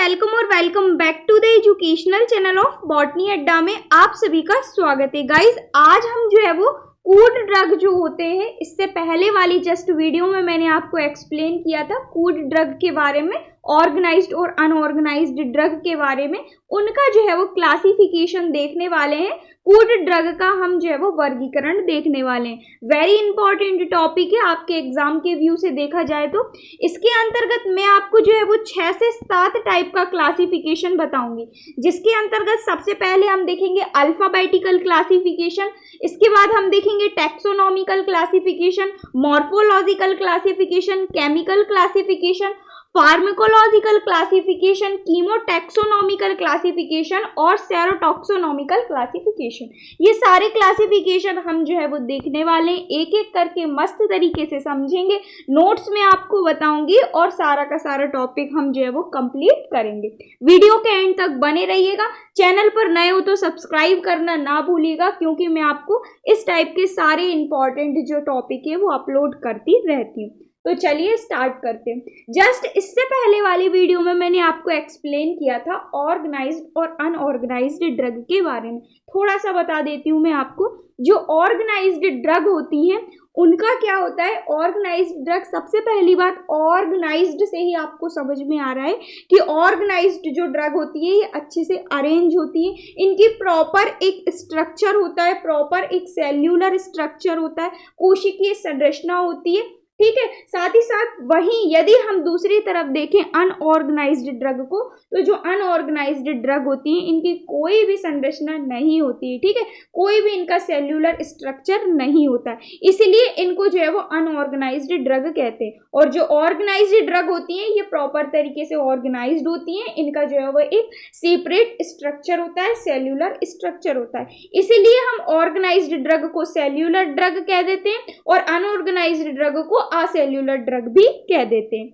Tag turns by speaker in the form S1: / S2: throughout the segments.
S1: Welcome और welcome back to the educational channel of botany Adda में आप सभी का स्वागत है। गाइस, आज हम जो है वो फूड ड्रग जो होते हैं, इससे पहले वाली जस्ट वीडियो में मैंने आपको एक्सप्लेन किया था फूड ड्रग के बारे में, ऑर्गेनाइज्ड और अनऑर्गेनाइज्ड ड्रग के बारे में, उनका जो है वो क्लासिफिकेशन देखने वाले हैं। फूड ड्रग का हम जो है वो वर्गीकरण देखने वाले हैं। वेरी इंपॉर्टेंट टॉपिक है आपके एग्जाम के व्यू से देखा जाए तो। इसके अंतर्गत मैं आपको जो है वो 6 से 7 टाइप का क्लासिफिकेशन बताऊंगी, जिसके अंतर्गत सबसे पहले हम देखेंगे अल्फाबेटिकल क्लासिफिकेशन, इसके बाद हम देखेंगे taxonomical classification, morphological classification, chemical classification, pharmacological classification, chemotaxonomical classification और सेरोटॉक्सोनॉमिकल क्लासिफिकेशन। ये सारे क्लासिफिकेशन हम जो है वो देखने वाले हैं, एक एक करके मस्त तरीके से समझेंगे, नोट्स में आपको बताऊंगी और सारा का सारा टॉपिक हम जो है वो कंप्लीट करेंगे। वीडियो के एंड तक बने रहिएगा। चैनल पर नए हो तो सब्सक्राइब करना ना भूलिएगा, क्योंकि मैं आपको इस टाइप के सारे इंपॉर्टेंट जो टॉपिक है वो अपलोड करती रहती हूँ। तो चलिए स्टार्ट करते हैं। जस्ट इससे पहले वाली वीडियो में मैंने आपको एक्सप्लेन किया था ऑर्गेनाइज्ड और अनऑर्गेनाइज्ड ड्रग के बारे में। थोड़ा सा बता देती हूँ मैं आपको। जो ऑर्गेनाइज्ड ड्रग होती हैं उनका क्या होता है। ऑर्गेनाइज्ड ड्रग, सबसे पहली बात, ऑर्गेनाइज्ड से ही आपको समझ में आ रहा है कि ऑर्गेनाइज्ड जो ड्रग होती है ये अच्छे से अरेंज होती है, इनकी प्रॉपर एक स्ट्रक्चर होता है, प्रॉपर एक सेल्यूलर स्ट्रक्चर होता है, कोशिकीय संरचना होती है, ठीक है। साथ ही साथ वहीं यदि हम दूसरी तरफ देखें अनऑर्गेनाइज्ड ड्रग को, तो जो अनऑर्गेनाइज्ड ड्रग होती हैं इनकी कोई भी संरचना नहीं होती है, ठीक है, कोई भी इनका सेल्यूलर स्ट्रक्चर नहीं होता है, इसीलिए इनको जो है वो अनऑर्गेनाइज्ड ड्रग कहते हैं। और जो ऑर्गेनाइज्ड ड्रग होती हैं ये प्रॉपर तरीके से ऑर्गेनाइज्ड होती हैं, इनका जो है वो एक सेपरेट स्ट्रक्चर होता है, सेल्यूलर स्ट्रक्चर होता है, इसीलिए हम ऑर्गेनाइज्ड ड्रग को सेल्यूलर ड्रग कह देते हैं और अनऑर्गेनाइज्ड ड्रग को असेल्यूलर ड्रग भी कह देते हैं।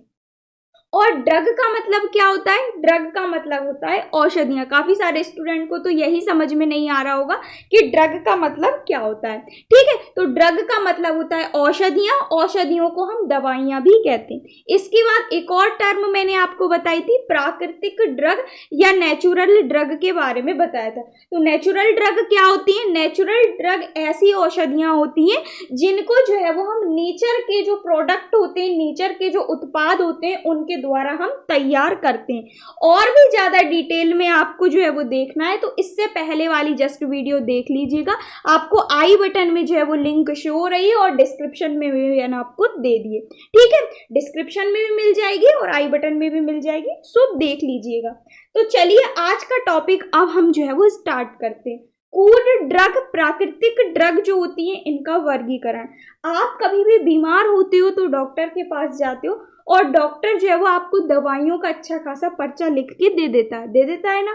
S1: और ड्रग का मतलब क्या होता है। ड्रग का मतलब होता है औषधियां। काफी सारे स्टूडेंट को तो यही समझ में नहीं आ रहा होगा कि ड्रग का मतलब क्या होता है, ठीक है। तो ड्रग का मतलब होता है औषधियां, औषधियों को हम दवाइयां भी कहते हैं। इसके बाद एक और टर्म मैंने आपको बताई थी, प्राकृतिक ड्रग या नेचुरल ड्रग के बारे में बताया था। तो नेचुरल ड्रग क्या होती है। नेचुरल ड्रग ऐसी औषधियां होती हैं जिनको जो है वो हम नेचर के जो प्रोडक्ट होते हैं, नेचर के जो उत्पाद होते हैं उनके द्वारा हम तैयार करते हैं। और भी ज्यादा डिटेल में आपको जो है वो देखना है तो इससे पहले वाली जस्ट वीडियो देख लीजिएगा। आपको आई बटन में जो है वो लिंक शो हो रही है और डिस्क्रिप्शन में भी मैंने आपको दे दिए, ठीक है। डिस्क्रिप्शन में भी मिल जाएगी और आई बटन में भी मिल जाएगी, सो देख लीजिएगा। तो चलिए आज का टॉपिक अब हम जो है वो स्टार्ट करते हैं। फूड ड्रग, प्राकृतिक ड्रग जो होती है इनका वर्गीकरण। आप कभी भी बीमार होते हो तो डॉक्टर के पास जाते हो और डॉक्टर जो है वो आपको दवाइयों का अच्छा खासा पर्चा लिख के दे देता है ना।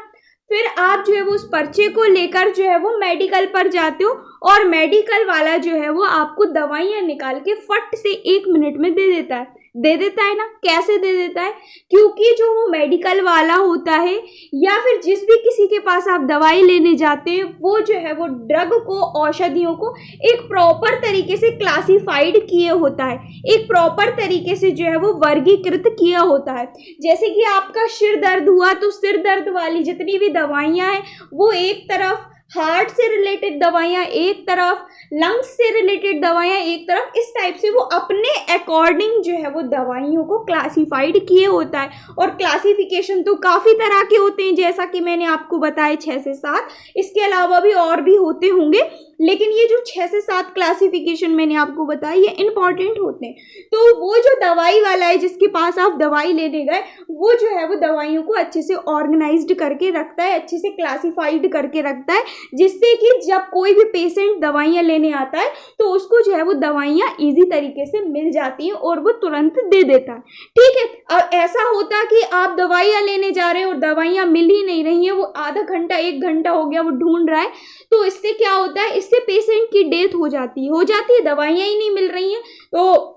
S1: फिर आप जो है वो उस पर्चे को लेकर जो है वो मेडिकल पर जाते हो और मेडिकल वाला जो है वो आपको दवाइयां निकाल के फट से 1 मिनट में दे देता है ना। कैसे दे देता है, क्योंकि जो वो मेडिकल वाला होता है या फिर जिस भी किसी के पास आप दवाई लेने जाते हैं वो जो है वो ड्रग को, औषधियों को एक प्रॉपर तरीके से क्लासिफाइड किए होता है, एक प्रॉपर तरीके से जो है वो वर्गीकृत किया होता है। जैसे कि आपका सिर दर्द हुआ तो सिर दर्द वाली जितनी भी दवाइयां हैं वो एक तरफ, हार्ट से रिलेटेड दवाइयां एक तरफ, लंग्स से रिलेटेड दवाइयां एक तरफ, इस टाइप से वो अपने अकॉर्डिंग जो है वो दवाइयों को क्लासिफाइड किए होता है। और क्लासिफिकेशन तो काफ़ी तरह के होते हैं, जैसा कि मैंने आपको बताया 6 से 7, इसके अलावा भी और भी होते होंगे, लेकिन ये जो 6 से 7 क्लासिफिकेशन मैंने आपको बताया ये इंपॉर्टेंट होते हैं। तो वो जो दवाई वाला है जिसके पास आप दवाई लेने गए, वो जो है वो दवाइयों को अच्छे से ऑर्गेनाइज्ड करके रखता है, अच्छे से क्लासिफाइड करके रखता है, जिससे कि जब कोई भी पेशेंट दवाइयां लेने आता है तो उसको जो है वो दवाइयां इजी तरीके से मिल जाती हैं और वो तुरंत दे देता है, ठीक है। अब ऐसा होता कि आप दवाइयां लेने जा रहे हैं और दवाइयां मिल ही नहीं रही हैं, वो आधा घंटा 1 घंटा हो गया वो ढूंढ रहा है, तो इससे क्या होता है, इससे पेशेंट की डेथ हो जाती है, दवाइयां ही नहीं मिल रही हैं। तो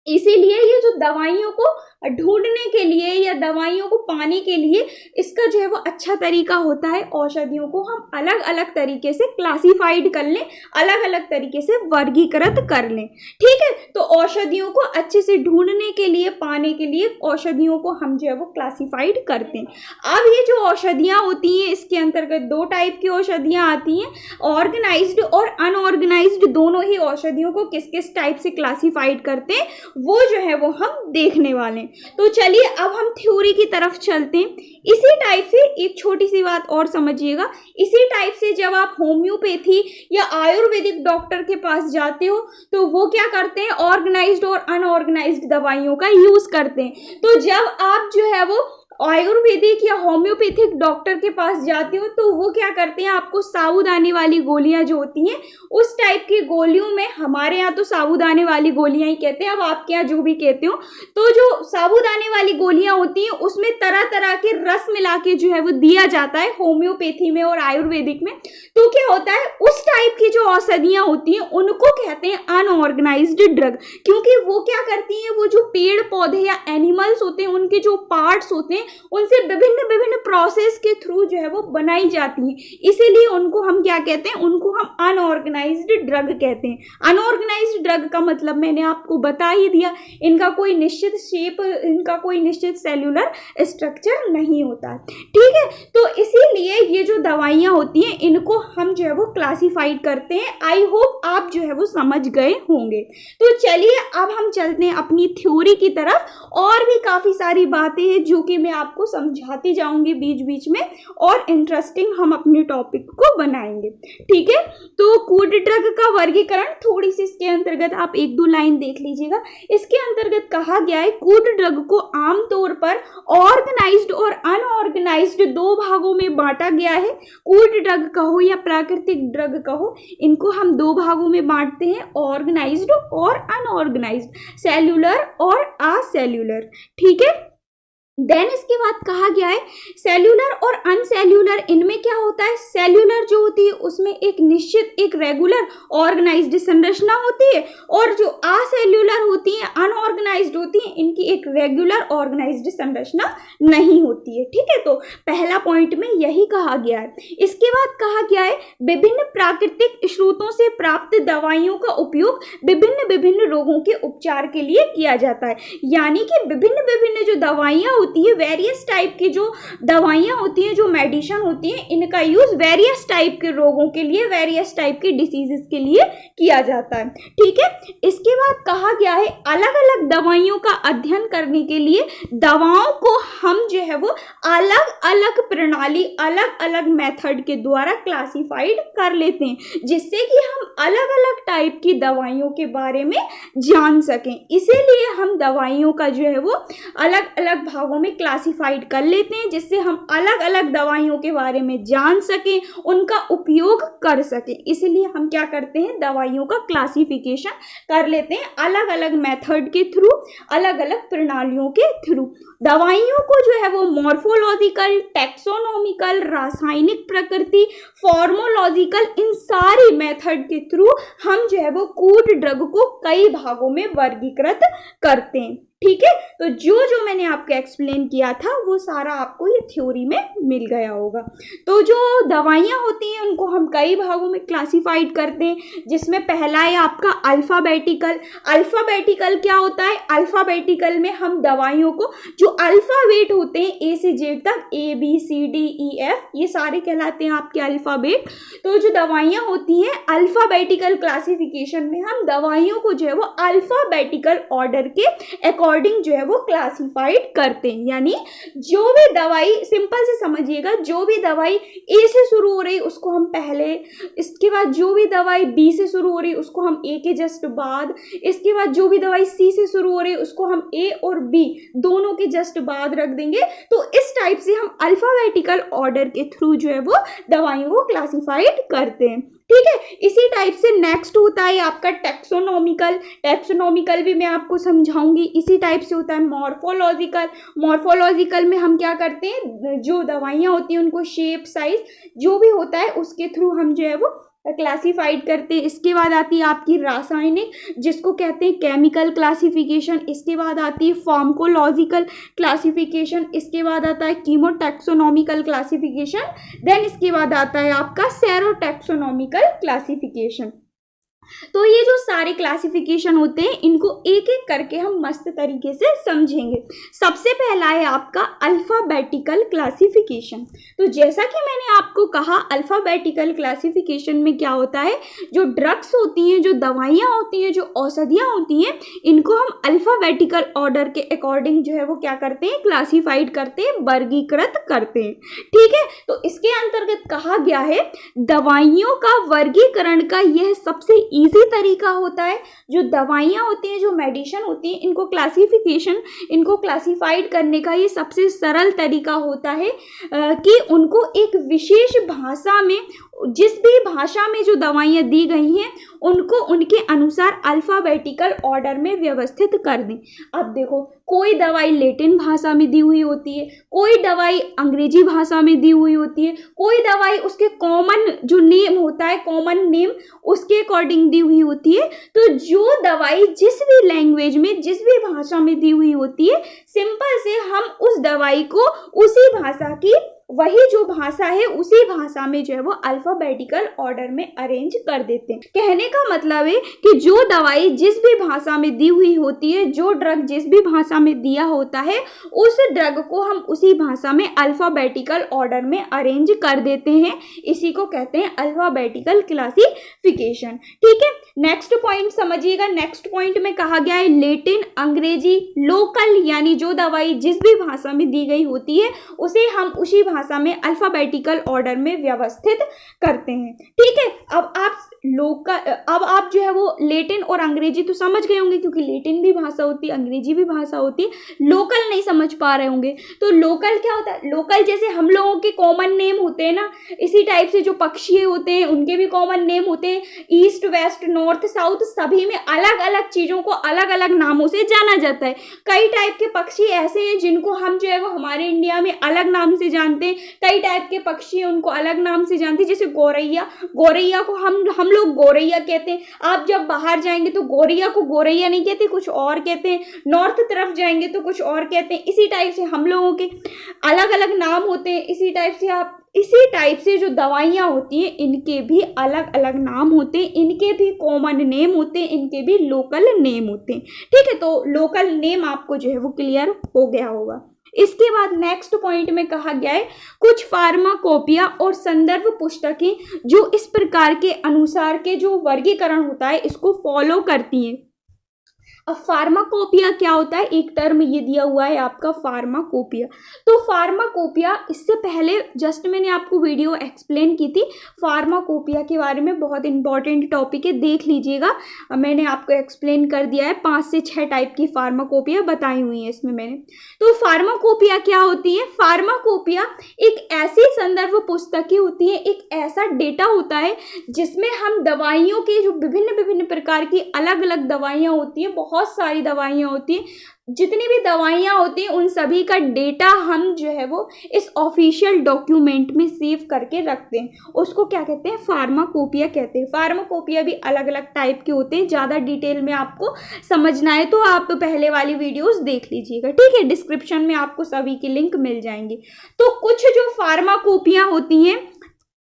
S1: इसीलिए ये जो दवाइयों को ढूंढने के लिए या दवाइयों को पाने के लिए इसका जो है वो अच्छा तरीका होता है औषधियों को हम अलग अलग तरीके से क्लासिफाइड कर लें, अलग अलग तरीके से वर्गीकृत कर लें। ठीक है, तो औषधियों को अच्छे से ढूंढने के लिए, पाने के लिए औषधियों को हम जो है वो क्लासिफाइड करते हैं। अब ये जो औषधियाँ होती हैं इसके अंतर्गत दो टाइप की औषधियाँ आती हैं, ऑर्गेनाइज्ड और अनऑर्गेनाइज्ड। दोनों ही औषधियों को किस किस टाइप से क्लासिफाइड करते हैं वो जो है वो हम देखने वाले हैं। तो चलिए अब हम थ्योरी की तरफ चलते हैं। इसी टाइप से एक छोटी सी बात और समझिएगा, इसी टाइप से जब आप होम्योपैथी या आयुर्वेदिक डॉक्टर के पास जाते हो तो वो क्या करते हैं, ऑर्गेनाइज्ड और अनऑर्गेनाइज्ड दवाइयों का यूज करते हैं। तो जब आप जो है वो आयुर्वेदिक या होम्योपैथिक डॉक्टर के पास जाते हो तो वो क्या करते हैं, आपको साबूदाने वाली गोलियां जो होती हैं उस टाइप की गोलियों में, हमारे यहाँ तो साबूदाने वाली गोलियां ही कहते हैं, अब आपके यहाँ जो भी कहते हो, तो जो साबूदाने वाली गोलियां होती हैं उसमें तरह तरह के रस मिला के जो है वो दिया जाता है होम्योपैथी में और आयुर्वेदिक में। तो क्या होता है, उस टाइप की जो औषधियां होती हैं उनको कहते हैं अनऑर्गेनाइज्ड ड्रग, क्योंकि वो क्या करती हैं, वो जो पेड़ पौधे या एनिमल्स होते हैं उनके जो पार्ट्स होते हैं उनसे विभिन्न विभिन्न प्रोसेस के थ्रू जो है वो बनाई जाती हैं, इसीलिए उनको हम क्या कहते हैं, उनको हम अनऑर्गेनाइज्ड ड्रग कहते हैं। अनऑर्गेनाइज्ड ड्रग का मतलब मैंने आपको बता ही दिया, इनका कोई निश्चित शेप, इनका कोई निश्चित सेल्यूलर स्ट्रक्चर नहीं होता है। ठीक है, तो इसीलिए ये जो दवाइयाँ होती हैं इनको हम जो है वो क्लासिफाइड करते हैं। आई होप आप जो है वो समझ गए होंगे। तो चलिए अब हम चलते हैं अपनी थ्योरी की तरफ, और भी काफ़ी सारी बातें हैं जो कि मैं आपको समझाती जाऊंगी बीच बीच में, और इंटरेस्टिंग हम अपने टॉपिक को बनाएंगे। ठीक है, तो कूड ड्रग का वर्गीकरण थोड़ी सी इसके अंतर्गत आप एक दो लाइन देख लीजिएगा। इसके अंतर्गत कहा गया है कूड ड्रग को आमतौर पर ऑर्गेनाइज्ड और अनऑर्गेनाइज्ड दो भागों में बांटा गया है। कूड ड्रग कहो या प्राकृतिक ड्रग कहो, इनको हम दो भागों में बांटते हैं, ऑर्गेनाइज्ड और अनऑर्गेनाइज्ड, सेल्यूलर और असेल्यूलर। ठीक है, देन इसके बाद कहा गया है सेल्यूलर और अनसेल्यूलर, इनमें क्या होता है, सेल्यूलर जो होती है उसमें एक निश्चित, एक रेगुलर ऑर्गेनाइज्ड संरचना होती है, और जो असेल्यूलर होती है, अनऑर्गेनाइज्ड होती है, इनकी एक रेगुलर ऑर्गेनाइज्ड संरचना नहीं होती है। ठीक है, तो पहला पॉइंट में यही कहा गया है। इसके बाद कहा गया है विभिन्न प्राकृतिक स्रोतों से प्राप्त दवाइयों का उपयोग विभिन्न विभिन्न रोगों के उपचार के लिए किया जाता है, यानी कि विभिन्न विभिन्न जो दवाइयाँ होती है, वेरियस टाइप की जो दवाइयाँ होती हैं, जो मेडिसिन होती हैं, इनका यूज वेरियस टाइप के रोगों के लिए, वेरियस टाइप के डिसीजेस के लिए किया जाता है। ठीक है, इसके बाद कहा गया है अलग अलग दवाइयों का अध्ययन करने के लिए दवाओं को हम जो है वो अलग अलग प्रणाली, अलग अलग मेथड के द्वारा क्लासिफाइड कर लेते हैं, जिससे कि हम अलग अलग टाइप की दवाइयों के बारे में जान सकें। इसीलिए हम दवाइयों का जो है वो अलग अलग भागों में क्लासिफाइड कर लेते हैं, जिससे हम अलग अलग दवाइयों के बारे में जान सकें, उनका उपयोग कर सकें। इसलिए हम क्या करते हैं, दवाइयों का क्लासिफिकेशन कर लेते हैं अलग अलग मेथड के थ्रू, अलग अलग प्रणालियों के थ्रू। दवाइयों को जो है वो मॉर्फोलॉजिकल, टैक्सोनॉमिकल, रासायनिक प्रकृति, फॉर्मोलॉजिकल, इन सारी मेथड के थ्रू हम जो है वो कूड ड्रग को कई भागों में वर्गीकृत करते हैं। ठीक है, तो जो मैंने आपको एक्सप्लेन किया था वो सारा आपको ये थ्योरी में मिल गया होगा। तो जो दवाइयाँ होती हैं उनको हम कई भागों में क्लासिफाइड करते हैं, जिसमें पहला है आपका अल्फ़ाबेटिकल। अल्फ़ाबेटिकल क्या होता है, अल्फ़ाबेटिकल में हम दवाइयों को, जो अल्फ़ाबेट होते हैं ए से जेड तक, A B C D E F, ये सारे कहलाते हैं आपके अल्फ़ाबेट। तो जो दवाइयाँ होती हैं अल्फ़ाबेटिकल क्लासिफिकेशन में हम दवाइयों को जो है वो अल्फ़ाबेटिकल ऑर्डर के अकॉर्डिंग जो है वो क्लासिफाइड करते हैं। यानी जो भी दवाई, सिंपल से समझिएगा, जो भी दवाई ए से शुरू हो रही उसको हम पहले, इसके बाद जो भी दवाई बी से शुरू हो रही उसको हम ए के जस्ट बाद, इसके बाद जो भी दवाई सी से शुरू हो रही उसको हम ए और बी दोनों के जस्ट बाद रख देंगे। तो इस टाइप से हम अल्फाबेटिकल ऑर्डर के थ्रू जो है वो दवाइयों को क्लासिफाइड करते हैं। ठीक है, इसी टाइप से नेक्स्ट होता है आपका टैक्सोनॉमिकल। टैक्सोनॉमिकल भी मैं आपको समझाऊंगी। इसी टाइप से होता है मॉर्फोलॉजिकल। मॉर्फोलॉजिकल में हम क्या करते हैं, जो दवाइयाँ होती हैं उनको शेप, साइज जो भी होता है उसके थ्रू हम जो है वो क्लासिफाइड करते हैं। इसके बाद आती है आपकी रासायनिक, जिसको कहते हैं केमिकल क्लासिफिकेशन। इसके बाद आती है फार्माकोलॉजिकल क्लासिफिकेशन। इसके बाद आता है कीमोटैक्सोनॉमिकल क्लासिफिकेशन। देन इसके बाद आता है आपका सेरोटैक्सोनॉमिकल क्लासिफिकेशन। तो ये जो सारे क्लासिफिकेशन होते हैं इनको एक एक करके हम मस्त तरीके से समझेंगे। सबसे पहला है आपका अल्फाबेटिकल क्लासिफिकेशन। तो जैसा कि मैंने आपको कहा, अल्फाबेटिकल क्लासिफिकेशन में क्या होता है, जो ड्रग्स होती हैं, जो दवाइयाँ होती हैं, जो औषधियाँ होती हैं, इनको हम अल्फाबेटिकल ऑर्डर के अकॉर्डिंग जो है वो क्या करते हैं, क्लासिफाइड करते हैं, वर्गीकृत करते हैं। ठीक है, तो इसके अंतर्गत कहा गया है दवाइयों का वर्गीकरण का यह सबसे इजी तरीका होता है। जो दवाइयाँ होती हैं, जो मेडिसिन होती हैं, इनको क्लासिफाइड करने का ये सबसे सरल तरीका होता है कि उनको एक विशेष भाषा में, जिस भी भाषा में जो दवाइयाँ दी गई हैं उनको उनके अनुसार अल्फाबेटिकल ऑर्डर में व्यवस्थित कर दें। अब देखो, कोई दवाई लैटिन भाषा में दी हुई होती है, कोई दवाई अंग्रेजी भाषा में दी हुई होती है, कोई दवाई उसके कॉमन जो नेम होता है, कॉमन नेम उसके अकॉर्डिंग दी हुई होती है। तो जो दवाई जिस भी लैंग्वेज में, जिस भी भाषा में दी हुई होती है, सिंपल से हम उस दवाई को उसी भाषा की, वही जो भाषा है उसी भाषा में जो है वो अल्फाबेटिकल ऑर्डर में अरेंज कर देते हैं। कहने का मतलब है कि जो दवाई जिस भी भाषा में दी हुई होती है, जो ड्रग जिस भी भाषा में दिया होता है, उस ड्रग को हम उसी भाषा में अल्फाबेटिकल ऑर्डर में अरेंज कर देते हैं। इसी को कहते हैं अल्फाबेटिकल क्लासिफिकेशन। ठीक है, नेक्स्ट पॉइंट समझिएगा। नेक्स्ट पॉइंट में कहा गया है लैटिन, अंग्रेजी, लोकल, यानी जो दवाई जिस भी भाषा में दी गई होती है उसे हम उसी भाषा में अल्फाबेटिकल ऑर्डर में व्यवस्थित करते हैं। ठीक है, अब आप जो है वो लैटिन और अंग्रेजी तो समझ गए होंगे, क्योंकि लैटिन भी भाषा होती है, अंग्रेजी भी भाषा होती है। लोकल नहीं समझ पा रहे होंगे, तो लोकल क्या होता है? लोकल जैसे हम लोगों के कॉमन नेम होते हैं ना, इसी टाइप से जो पक्षी होते हैं उनके भी कॉमन नेम होते हैं। ईस्ट, वेस्ट, नॉर्थ, साउथ, सभी में अलग अलग चीजों को अलग अलग नामों से जाना जाता है। कई टाइप के पक्षी ऐसे हैं जिनको हम जो है वो हमारे इंडिया में अलग नाम से जानते हैं, कई टाइप के पक्षी हैं उनको अलग नाम से जानते हैं। जैसे गौरैया को हम लोग गौरैया कहते हैं। आप जब बाहर जाएंगे तो गौरैया को गौरैया नहीं कहते, कुछ और कहते हैं। नॉर्थ तरफ जाएंगे तो कुछ और कहते हैं। इसी टाइप से हम लोगों के अलग अलग नाम होते हैं। इसी टाइप से जो दवाइयाँ होती हैं इनके भी अलग अलग नाम होते हैं, इनके भी कॉमन नेम होते हैं, इनके भी लोकल नेम होते हैं। ठीक है, तो लोकल नेम आपको जो है वो क्लियर हो गया होगा। इसके बाद नेक्स्ट पॉइंट में कहा गया है कुछ फार्माकोपिया और संदर्भ पुस्तकें जो इस प्रकार के अनुसार के जो वर्गीकरण होता है इसको फॉलो करती हैं। अब फार्माकोपिया क्या होता है? एक टर्म ये दिया हुआ है आपका फार्माकोपिया। तो फार्माकोपिया, इससे पहले जस्ट मैंने आपको वीडियो एक्सप्लेन की थी फार्माकोपिया के बारे में, बहुत इंपॉर्टेंट टॉपिक है, देख लीजिएगा। मैंने आपको एक्सप्लेन कर दिया है, 5 से 6 टाइप की फार्माकोपिया बताई हुई है इसमें मैंने। तो फार्माकोपिया क्या होती है? फार्माकोपिया एक ऐसी संदर्भ पुस्तकें होती है, एक ऐसा डेटा होता है जिसमें हम दवाइयों के जो विभिन्न प्रकार की अलग अलग दवाइयाँ होती हैं, बहुत सारी दवाइयाँ होती हैं, जितनी भी दवाइयाँ होती हैं उन सभी का डेटा हम जो है वो इस ऑफिशियल डॉक्यूमेंट में सेव करके रखते हैं। उसको क्या कहते हैं? फार्माकोपिया कहते हैं। फार्माकोपिया भी अलग अलग टाइप के होते हैं। ज़्यादा डिटेल में आपको समझना है तो आप पहले वाली वीडियोस देख लीजिएगा। ठीक है, डिस्क्रिप्शन में आपको सभी की लिंक मिल जाएंगी। तो कुछ जो फार्माकोपिया होती हैं,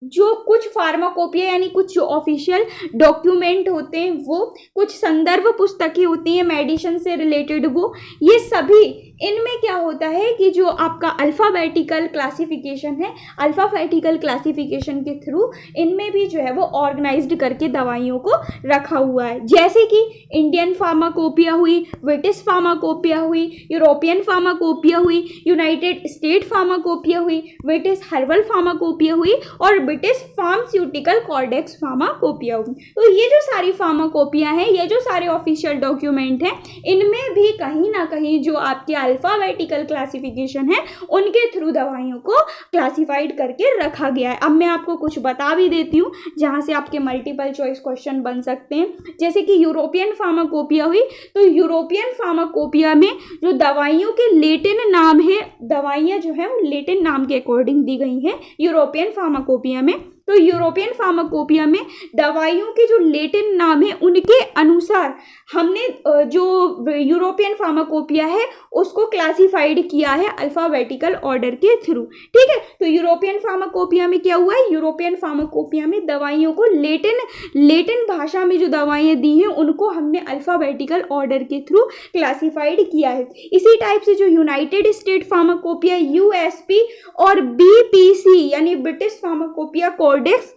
S1: जो कुछ फार्माकोपिया यानी कुछ जो ऑफिशियल डॉक्यूमेंट होते हैं, वो कुछ संदर्भ पुस्तकें होती हैं मेडिसिन से रिलेटेड, वो ये सभी, इनमें क्या होता है कि जो आपका अल्फ़ाबेटिकल क्लासिफिकेशन है, अल्फ़ाबेटिकल क्लासिफिकेशन के थ्रू इनमें भी जो है वो ऑर्गेनाइज्ड करके दवाइयों को रखा हुआ है। जैसे कि इंडियन फार्माकोपिया हुई, ब्रिटिश फार्माकोपिया हुई, यूरोपियन फार्माकोपिया हुई, यूनाइटेड स्टेट फार्माकोपिया हुई, ब्रिटिश हर्बल फार्माकोपिया हुई और ब्रिटिश फार्मास्यूटिकल कॉडेक्स फार्माकोपिया हुई। तो ये जो सारी फार्माकोपिया हैं, ये जो सारे ऑफिशियल डॉक्यूमेंट हैं, इनमें भी कहीं ना कहीं जो आपके अल्फाबेटिकल क्लासिफिकेशन है उनके थ्रू दवाइयों को क्लासिफाइड करके रखा गया है। अब मैं आपको कुछ बता भी देती हूँ जहाँ से आपके मल्टीपल चॉइस क्वेश्चन बन सकते हैं। जैसे कि यूरोपियन फार्माकोपिया हुई, तो यूरोपियन फार्माकोपिया में जो दवाइयों के लैटिन नाम है, दवाइयाँ जो है वो लैटिन नाम के अकॉर्डिंग दी गई हैं यूरोपियन फार्माकोपिया में। तो यूरोपियन फार्माकोपिया में दवाइयों के जो लैटिन नाम है उनके अनुसार हमने जो यूरोपियन फार्माकोपिया है उसको क्लासिफाइड किया है अल्फाबेटिकल ऑर्डर के थ्रू। ठीक है, तो यूरोपियन फार्माकोपिया में क्या हुआ है, यूरोपियन फार्माकोपिया में दवाइयों को लैटिन भाषा में जो दवाइयाँ दी हैं उनको हमने अल्फाबेटिकल ऑर्डर के थ्रू क्लासिफाइड किया है। इसी टाइप से जो यूनाइटेड स्टेट फार्माकोपिया यूएसपी और बीपीसी यानी ब्रिटिश फार्माकोपिया कोडेक्स,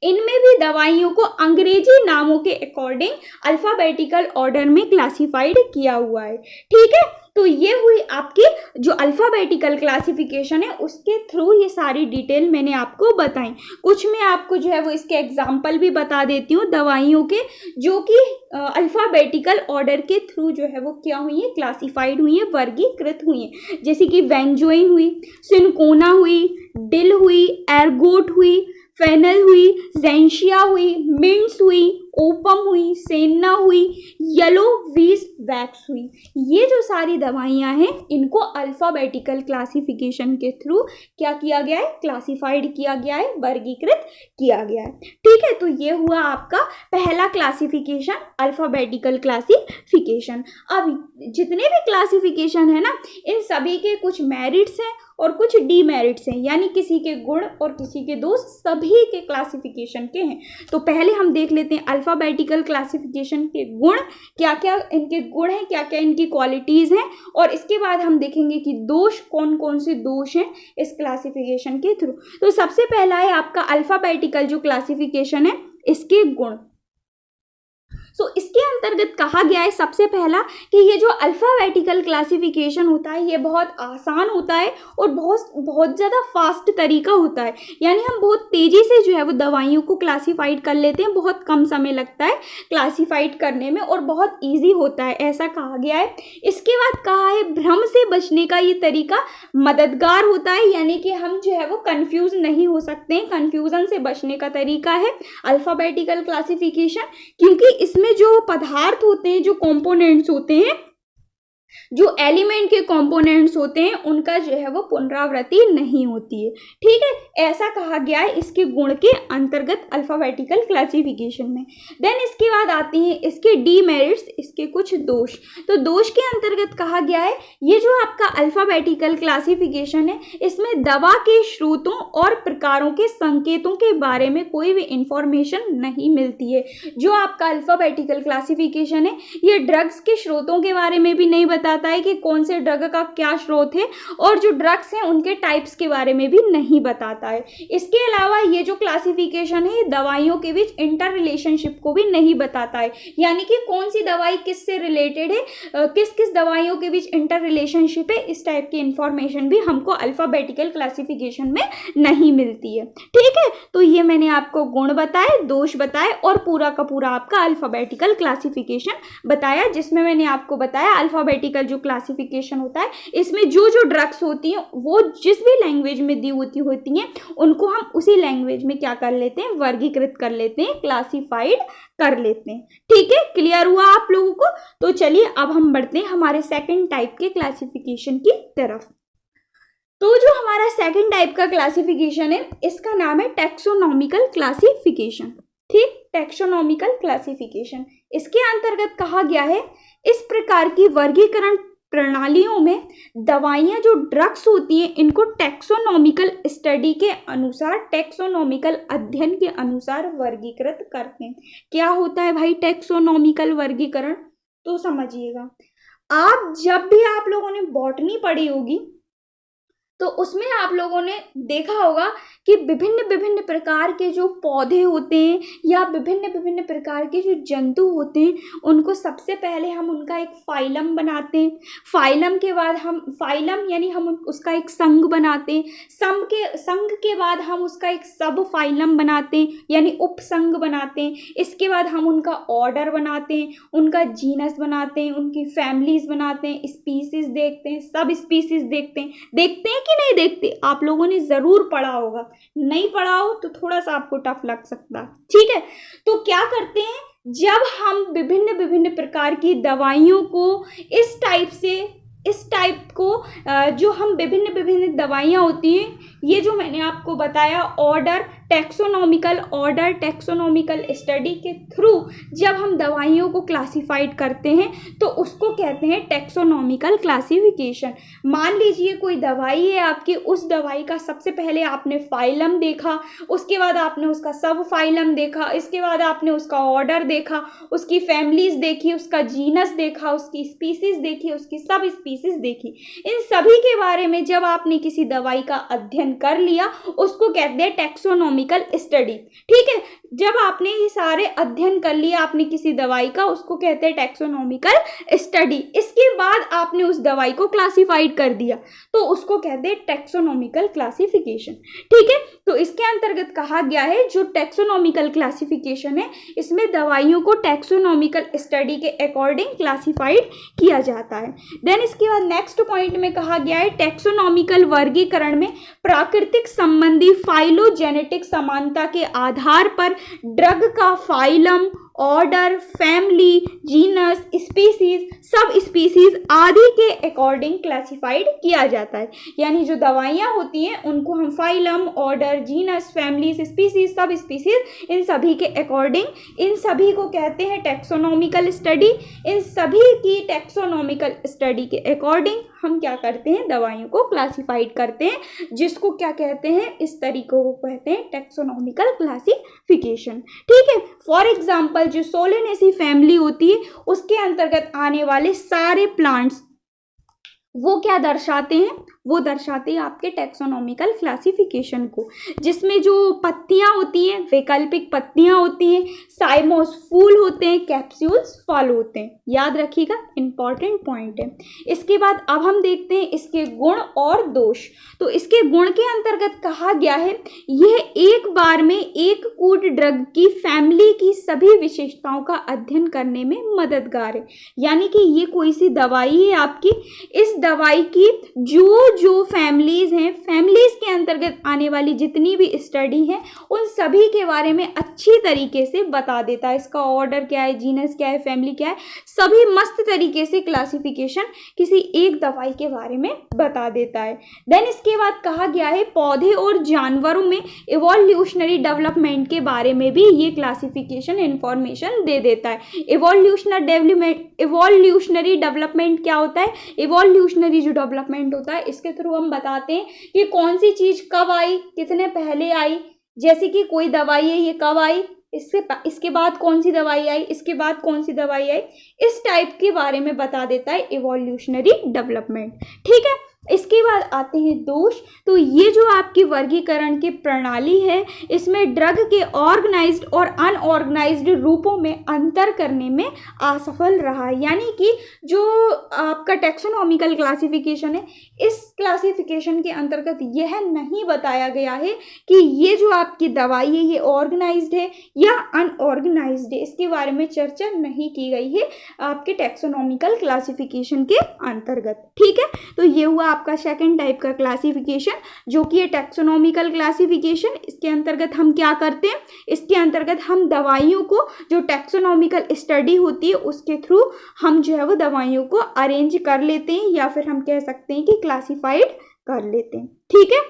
S1: इनमें भी दवाइयों को अंग्रेजी नामों के अकॉर्डिंग अल्फाबेटिकल ऑर्डर में क्लासिफाइड किया हुआ है। ठीक है, तो ये हुई आपकी जो अल्फाबेटिकल क्लासिफिकेशन है उसके थ्रू ये सारी डिटेल मैंने आपको बताई। कुछ मैं आपको जो है वो इसके एग्जाम्पल भी बता देती हूँ दवाइयों के जो कि अल्फाबेटिकल ऑर्डर के थ्रू जो है वो क्या हुई है, क्लासिफाइड हुई है, वर्गीकृत हुई है। जैसे कि वेंजोइन हुई, सिनकोना हुई, डिल हुई, एर्गोट हुई, फेनल हुई, जेंशिया हुई, मिंट्स हुई, ओपम हुई, सेन्ना हुई, येलो वीज वैक्स हुई। ये जो सारी दवाइयाँ हैं इनको अल्फाबेटिकल क्लासिफिकेशन के थ्रू क्या किया गया है, क्लासिफाइड किया गया है, वर्गीकृत किया गया है। ठीक है, तो ये हुआ आपका पहला क्लासिफिकेशन, अल्फाबेटिकल क्लासिफिकेशन। अब जितने भी क्लासिफिकेशन है ना, इन सभी के कुछ मेरिट्स हैं और कुछ डीमेरिट्स हैं, यानी किसी के गुण और किसी के दोष सभी के क्लासिफिकेशन के हैं। तो पहले हम देख लेते हैं अल्फाबेटिकल क्लासिफिकेशन के गुण, क्या क्या इनके गुण हैं, क्या क्या इनकी क्वालिटीज़ हैं, और इसके बाद हम देखेंगे कि दोष, कौन कौन से दोष हैं इस क्लासिफिकेशन के थ्रू। तो सबसे पहला है आपका अल्फाबेटिकल जो क्लासिफिकेशन है इसके गुण। सो इसके अंतर्गत कहा गया है सबसे पहला कि ये जो अल्फाबेटिकल क्लासिफिकेशन होता है ये बहुत आसान होता है और बहुत ज़्यादा फास्ट तरीका होता है, यानी हम बहुत तेज़ी से जो है वो दवाइयों को क्लासिफाइड कर लेते हैं, बहुत कम समय लगता है क्लासिफाइड करने में और बहुत ईजी होता है, ऐसा कहा गया है। इसके बाद कहा है भ्रम से बचने का ये तरीका मददगार होता है, यानी कि हम जो है वो कन्फ्यूज़ नहीं हो सकते हैं, कन्फ्यूज़न से बचने का तरीका है अल्फाबेटिकल क्लासिफिकेशन, क्योंकि इसमें जो पदार्थ होते हैं, जो कंपोनेंट्स होते हैं, जो एलिमेंट के कंपोनेंट्स होते हैं उनका जो है वो पुनरावृत्ति नहीं होती है। ठीक है, ऐसा कहा गया है इसके गुण के अंतर्गत अल्फाबेटिकल क्लासिफिकेशन में। देन इसके बाद आती हैं इसके डीमेरिट्स, इसके कुछ दोष। तो दोष के अंतर्गत कहा गया है ये जो आपका अल्फाबेटिकल क्लासिफिकेशन है इसमें दवा के स्रोतों और प्रकारों के संकेतों के बारे में कोई भी इंफॉर्मेशन नहीं मिलती है। जो आपका अल्फाबेटिकल क्लासिफिकेशन है ये ड्रग्स के स्रोतों के बारे में भी नहीं बताता है कि कौन से ड्रग का क्या स्रोत है, और जो ड्रग्स हैं उनके टाइप्स के बारे में भी नहीं बताता है। इसके अलावा ये जो क्लासिफिकेशन है दवाइयों के बीच इंटर रिलेशनशिप को भी नहीं बताता है, यानी कि कौन सी दवाई किससे रिलेटेड है, किस किस दवाइयों के बीच इंटर रिलेशनशिप है, इस टाइप की इंफॉर्मेशन भी हमको अल्फाबेटिकल क्लासिफिकेशन में नहीं मिलती है। ठीक है, तो ये मैंने आपको गुण बताए, दोष बताए और पूरा का पूरा आपका अल्फाबेटिकल क्लासिफिकेशन बताया, जिसमें मैंने आपको बताया अल्फाबेटिकल जो क्लासिफिकेशन होता है इसमें जो जो ड्रग्स होती हैं वो जिस भी लैंग्वेज में दी होती हैं उनको हम उसी लैंग्वेज में क्या कर लेते हैं, वर्गीकृत कर लेते हैं, क्लासिफाइड कर लेते हैं। ठीक है, क्लियर हुआ आप लोगों को? तो चलिए अब हम बढ़ते हैं हमारे सेकंड टाइप के क्लासिफिकेशन की तरफ। तो जो हमारा सेकंड टाइप का क्लासिफिकेशन है इसका नाम है टैक्सोनॉमिकल क्लासिफिकेशन। ठीक, टैक्सोनॉमिकल क्लासिफिकेशन, इसके अंतर्गत कहा गया है इस प्रकार की वर्गीकरण प्रणालियों में दवाइयाँ जो ड्रग्स होती हैं इनको टैक्सोनॉमिकल स्टडी के अनुसार, टैक्सोनॉमिकल अध्ययन के अनुसार वर्गीकृत करते हैं। क्या होता है भाई टैक्सोनॉमिकल वर्गीकरण? तो समझिएगा, आप जब भी आप लोगों ने बॉटनी पढ़ी होगी तो उसमें आप लोगों ने देखा होगा कि विभिन्न विभिन्न प्रकार के जो पौधे होते हैं या विभिन्न विभिन्न प्रकार के जो जंतु होते हैं उनको सबसे पहले हम उनका एक फाइलम बनाते हैं। फाइलम के बाद हम फाइलम यानी हम उसका एक संघ बनाते हैं। संघ के बाद हम उसका एक सब फाइलम बनाते हैं यानी उपसंघ बनाते हैं। इसके बाद हम उनका ऑर्डर बनाते हैं, उनका जीनस बनाते हैं, उनकी फैमिलीज बनाते हैं, स्पीसीज देखते हैं, सब स्पीसीज देखते हैं कि नहीं देखते? आप लोगों ने जरूर पढ़ा होगा, नहीं पढ़ा हो तो थोड़ा सा आपको टफ लग सकता है। ठीक है, तो क्या करते हैं जब हम विभिन्न विभिन्न प्रकार की दवाइयों को इस टाइप को जो हम विभिन्न विभिन्न दवाइयाँ होती हैं, ये जो मैंने आपको बताया order, taxonomical order, taxonomical study के थ्रू जब हम दवाइयों को क्लासिफाइड करते हैं तो उसको कहते हैं टैक्सोनॉमिकल क्लासिफिकेशन। मान लीजिए कोई दवाई है आपकी, उस दवाई का सबसे पहले आपने फाइलम देखा, उसके बाद आपने उसका सब फाइलम देखा, इसके बाद आपने उसका ऑर्डर देखा, उसकी फैमिलीज देखी, उसका जीनस देखा, उसकी स्पीसीज देखी, उसकी सब स्पीसीज देखी। इन सभी के बारे में जब आपने किसी दवाई का अध्ययन कर लिया उसको कहते हैं टैक्सोनॉमिकल स्टडी। ठीक है, जब आपने ये सारे अध्ययन कर लिया आपने किसी दवाई का, उसको कहते हैं टैक्सोनॉमिकल स्टडी। इसके बाद आपने उस दवाई को क्लासिफाइड कर दिया तो उसको कहते हैं टैक्सोनॉमिकल क्लासिफिकेशन। ठीक है, तो इसके अंतर्गत कहा गया है जो टैक्सोनॉमिकल क्लासिफिकेशन है इसमें दवाइयों को टैक्सोनॉमिकल स्टडी के अकॉर्डिंग क्लासिफाइड किया जाता है। देन इसके बाद नेक्स्ट पॉइंट में कहा गया है टैक्सोनॉमिकल वर्गीकरण में प्राकृतिक संबंधी फाइलोजेनेटिक समानता के आधार पर ड्रग का phylum, order, family, genus, species, sub species आदि के अकॉर्डिंग क्लासिफाइड किया जाता है। यानी जो दवाइयाँ होती हैं उनको हम phylum, order, genus, families, species, sub species, इन सभी के अकॉर्डिंग, इन सभी को कहते हैं टैक्सोनॉमिकल स्टडी। इन सभी की टैक्सोनॉमिकल स्टडी के अकॉर्डिंग हम क्या करते हैं, दवाइयों को क्लासिफाइड करते हैं, जिसको क्या कहते हैं, इस तरीकों को कहते हैं टैक्सोनॉमिकल क्लासिफिकेशन। ठीक है, फॉर एग्जाम्पल जो सोलेनेसी फैमिली होती है उसके अंतर्गत आने वाले सारे प्लांट्स वो क्या दर्शाते हैं, वो दर्शाते हैं आपके टैक्सोनॉमिकल क्लासिफिकेशन को, जिसमें जो पत्तियां होती हैं वैकल्पिक पत्तियां होती हैं, साइमोस फूल होते हैं, कैप्सूल्स फल होते हैं। याद रखिएगा, इंपॉर्टेंट पॉइंट है। इसके बाद अब हम देखते हैं इसके गुण और दोष। तो इसके गुण के अंतर्गत कहा गया है यह एक बार में एक कूट ड्रग की फैमिली की सभी विशेषताओं का अध्ययन करने में मददगार है। यानी कि ये कोई सी दवाई है आपकी, इस दवाई की जो फैमिलीज हैं, फैमिलीज के अंतर्गत आने वाली जितनी भी स्टडी है उन सभी के बारे में अच्छी तरीके से बता देता है। इसका ऑर्डर क्या है, जीनस क्या है, फैमिली क्या है, सभी मस्त तरीके से क्लासिफिकेशन किसी एक दवाई के बारे में बता देता है। देन इसके बाद कहा गया है पौधे और जानवरों में इवोल्यूशनरी डेवलपमेंट के बारे में भी ये क्लासिफिकेशन इंफॉर्मेशन दे देता है। इवोल्यूशनरी डेवलपमेंट क्या होता है, इवोल्यूशनरी जो डेवलपमेंट होता है इसके थ्रू हम बताते हैं कि कौन सी चीज कब आई, कितने पहले आई। जैसे कि कोई दवाई है, ये कब आई, इसके बाद कौन सी दवाई आई, इसके बाद कौन सी दवाई आई, इस टाइप के बारे में बता देता है इवोल्यूशनरी डेवलपमेंट। ठीक है, इसके बाद आते हैं दोष। तो ये जो आपकी वर्गीकरण की प्रणाली है इसमें ड्रग के ऑर्गेनाइज्ड और अनऑर्गेनाइज्ड रूपों में अंतर करने में असफल रहा। यानी कि जो आपका टैक्सोनॉमिकल क्लासिफिकेशन है इस क्लासिफिकेशन के अंतर्गत यह नहीं बताया गया है कि ये जो आपकी दवाई है ये ऑर्गेनाइज्ड है या अनऑर्गेनाइज्ड है। इसके बारे में चर्चा नहीं की गई है आपके टैक्सोनॉमिकल क्लासिफिकेशन के अंतर्गत। ठीक है, तो ये हुआ आपका सेकंड टाइप का क्लासिफिकेशन जो कि है टैक्सोनॉमिकल क्लासिफिकेशन। इसके अंतर्गत हम क्या करते हैं, इसके अंतर्गत हम दवाइयों को जो टैक्सोनॉमिकल स्टडी होती है उसके थ्रू हम जो है वो दवाइयों को अरेंज कर लेते हैं या फिर हम कह सकते हैं कि क्लासिफाइड कर लेते हैं। ठीक है,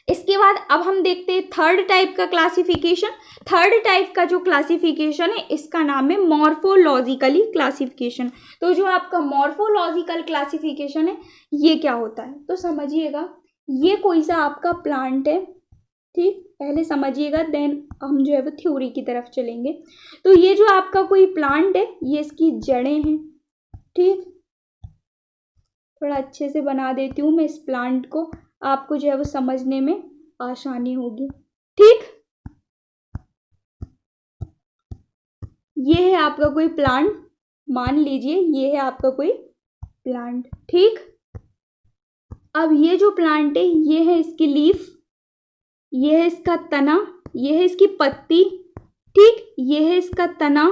S1: इसके बाद अब हम देखते हैं थर्ड टाइप का क्लासिफिकेशन। थर्ड टाइप का जो क्लासिफिकेशन है इसका नाम है मॉर्फोलॉजिकली क्लासिफिकेशन। तो जो आपका मॉर्फोलॉजिकल क्लासिफिकेशन है ये क्या होता है, तो समझिएगा ये कोई सा आपका प्लांट है। ठीक, पहले समझिएगा देन हम जो है वो थ्योरी की तरफ चलेंगे। तो ये जो आपका कोई प्लांट है ये इसकी जड़ें हैं। ठीक, थोड़ा अच्छे से बना देती हूँ मैं इस प्लांट को, आपको जो है वो समझने में आसानी होगी। ठीक, ये है आपका कोई प्लांट, मान लीजिए ये है आपका कोई प्लांट। ठीक, अब ये जो प्लांट है ये है इसकी लीफ, ये है इसका तना, ये है इसकी पत्ती। ठीक, ये है इसका तना।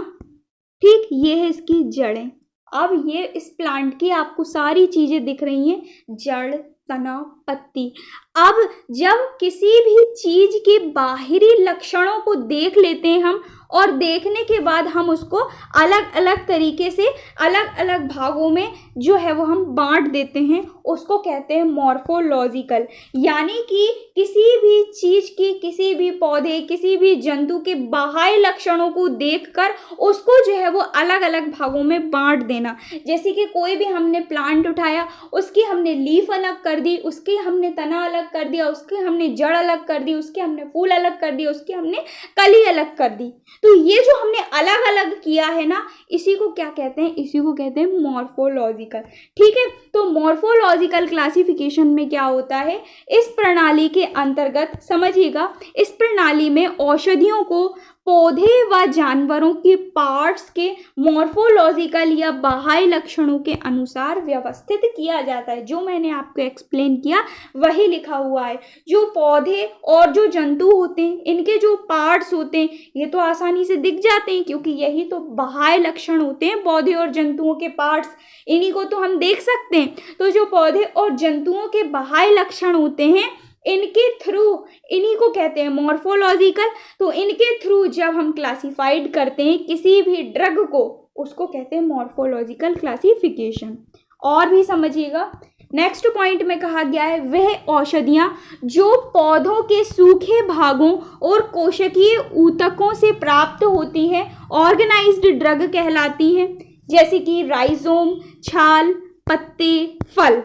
S1: ठीक, ये है इसकी जड़ें। अब ये इस प्लांट की आपको सारी चीजें दिख रही हैं, जड़, तना, पत्ती। अब जब किसी भी चीज के बाहरी लक्षणों को देख लेते हैं हम और देखने के बाद हम उसको अलग अलग तरीके से अलग अलग भागों में जो है वो हम बांट देते हैं उसको कहते हैं मॉर्फोलॉजिकल। यानी कि किसी भी चीज की, किसी भी पौधे, किसी भी जंतु के बाह्य लक्षणों को देखकर उसको जो है वो अलग अलग भागों में बांट देना। जैसे कि कोई भी हमने प्लांट उठाया, उसकी हमने लीफ अलग कर दी, उसकी हमने तना अलग कर दिया, उसकी हमने जड़ अलग कर दी, उसके हमने फूल अलग कर दिया, उसकी हमने कली अलग कर दी। तो ये जो हमने अलग अलग किया है ना, इसी को क्या कहते हैं? इसी को कहते हैं मॉर्फोलॉजिकल। ठीक है, तो मॉर्फोलॉजिकल क्लासिफिकेशन में क्या होता है, इस प्रणाली के अंतर्गत समझिएगा, इस प्रणाली में औषधियों को पौधे व जानवरों के पार्ट्स के मॉर्फोलॉजिकल या बाह्य लक्षणों के अनुसार व्यवस्थित किया जाता है। जो मैंने आपको एक्सप्लेन किया वही लिखा हुआ है। जो पौधे और जो जंतु होते हैं, इनके जो पार्ट्स होते हैं ये तो आसानी से दिख जाते हैं, क्योंकि यही तो बाह्य लक्षण होते हैं पौधे और जंतुओं के पार्ट्स, इन्हीं को तो हम देख सकते हैं। तो जो पौधे और जंतुओं के बाह्य लक्षण होते हैं, इनके थ्रू, इन्हीं को कहते हैं मॉर्फोलॉजिकल। तो इनके थ्रू जब हम क्लासिफाइड करते हैं किसी भी ड्रग को, उसको कहते हैं मॉर्फोलॉजिकल क्लासिफिकेशन। और भी समझिएगा, नेक्स्ट पॉइंट में कहा गया है वह औषधियाँ जो पौधों के सूखे भागों और कोशिकीय ऊतकों से प्राप्त होती हैं ऑर्गेनाइज्ड ड्रग कहलाती हैं। जैसे कि राइजोम, छाल, पत्ते, फल।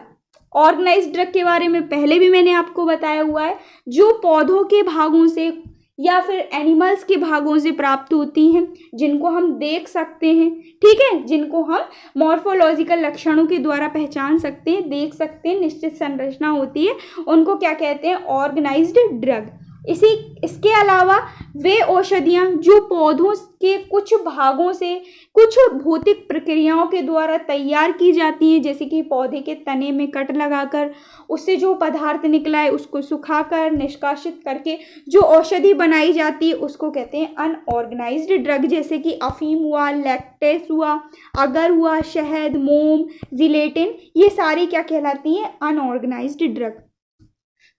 S1: ऑर्गेनाइज्ड ड्रग के बारे में पहले भी मैंने आपको बताया हुआ है, जो पौधों के भागों से या फिर एनिमल्स के भागों से प्राप्त होती हैं, जिनको हम देख सकते हैं, ठीक है, जिनको हम मॉर्फोलॉजिकल लक्षणों के द्वारा पहचान सकते हैं, देख सकते हैं, निश्चित संरचना होती है, उनको क्या कहते हैं? Organized drug. इसके अलावा वे औषधियाँ जो पौधों के कुछ भागों से कुछ भौतिक प्रक्रियाओं के द्वारा तैयार की जाती हैं, जैसे कि पौधे के तने में कट लगाकर उससे जो पदार्थ निकला है उसको सुखाकर निष्कासित करके जो औषधि बनाई जाती है, उसको कहते हैं अनऑर्गेनाइज्ड ड्रग। जैसे कि अफीम हुआ, लैक्टेस हुआ, अगर हुआ, शहद, मोम, जिलेटिन, ये सारी क्या कहलाती हैं? Unorganised drug.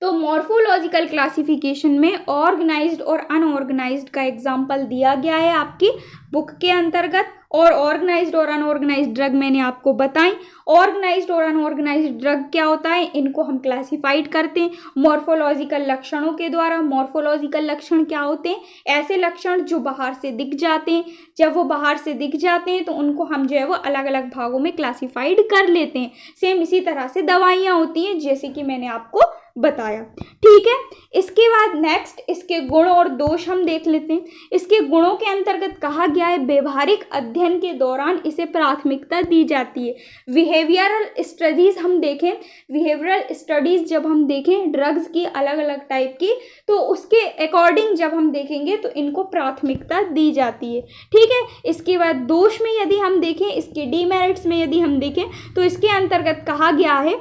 S1: तो मॉर्फोलॉजिकल क्लासिफिकेशन में ऑर्गेनाइज्ड और अनऑर्गेनाइज्ड का एग्जाम्पल दिया गया है आपकी बुक के अंतर्गत। और ऑर्गेनाइज्ड और अनऑर्गेनाइज्ड ड्रग मैंने आपको बताई। ऑर्गेनाइज्ड और अनऑर्गेनाइज्ड ड्रग क्या होता है, इनको हम क्लासिफाइड करते हैं मॉर्फोलॉजिकल लक्षणों के द्वारा। मॉर्फोलॉजिकल लक्षण क्या होते हैं? ऐसे लक्षण जो बाहर से दिख जाते हैं। जब वो बाहर से दिख जाते हैं तो उनको हम जो है वो अलग अलग भागों में क्लासिफाइड कर लेते हैं। सेम इसी तरह से दवाइयाँ होती हैं, जैसे कि मैंने आपको बताया। ठीक है, इसके बाद नेक्स्ट इसके गुण और दोष हम देख लेते हैं। इसके गुणों के अंतर्गत कहा गया है व्यवहारिक अध्ययन के दौरान इसे प्राथमिकता दी जाती है। बिहेवियरल स्टडीज हम देखें, बिहेवियरल स्टडीज जब हम देखें ड्रग्स की अलग अलग टाइप की, तो उसके अकॉर्डिंग जब हम देखेंगे तो इनको प्राथमिकता दी जाती है। ठीक है, इसके बाद दोष में यदि हम देखें, इसके डीमेरिट्स में यदि हम देखें तो इसके अंतर्गत कहा गया है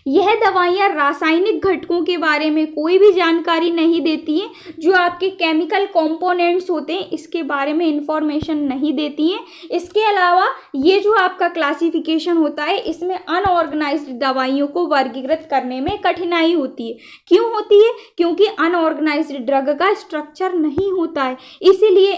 S1: यह दवाइयाँ रासायनिक घटकों के बारे में कोई भी जानकारी नहीं देती हैं। जो आपके केमिकल कंपोनेंट्स होते हैं इसके बारे में इंफॉर्मेशन नहीं देती हैं। इसके अलावा ये जो आपका क्लासिफिकेशन होता है इसमें अनऑर्गेनाइज्ड दवाइयों को वर्गीकृत करने में कठिनाई होती है। क्यों होती है? क्योंकि अनऑर्गेनाइज्ड ड्रग का स्ट्रक्चर नहीं होता है, इसीलिए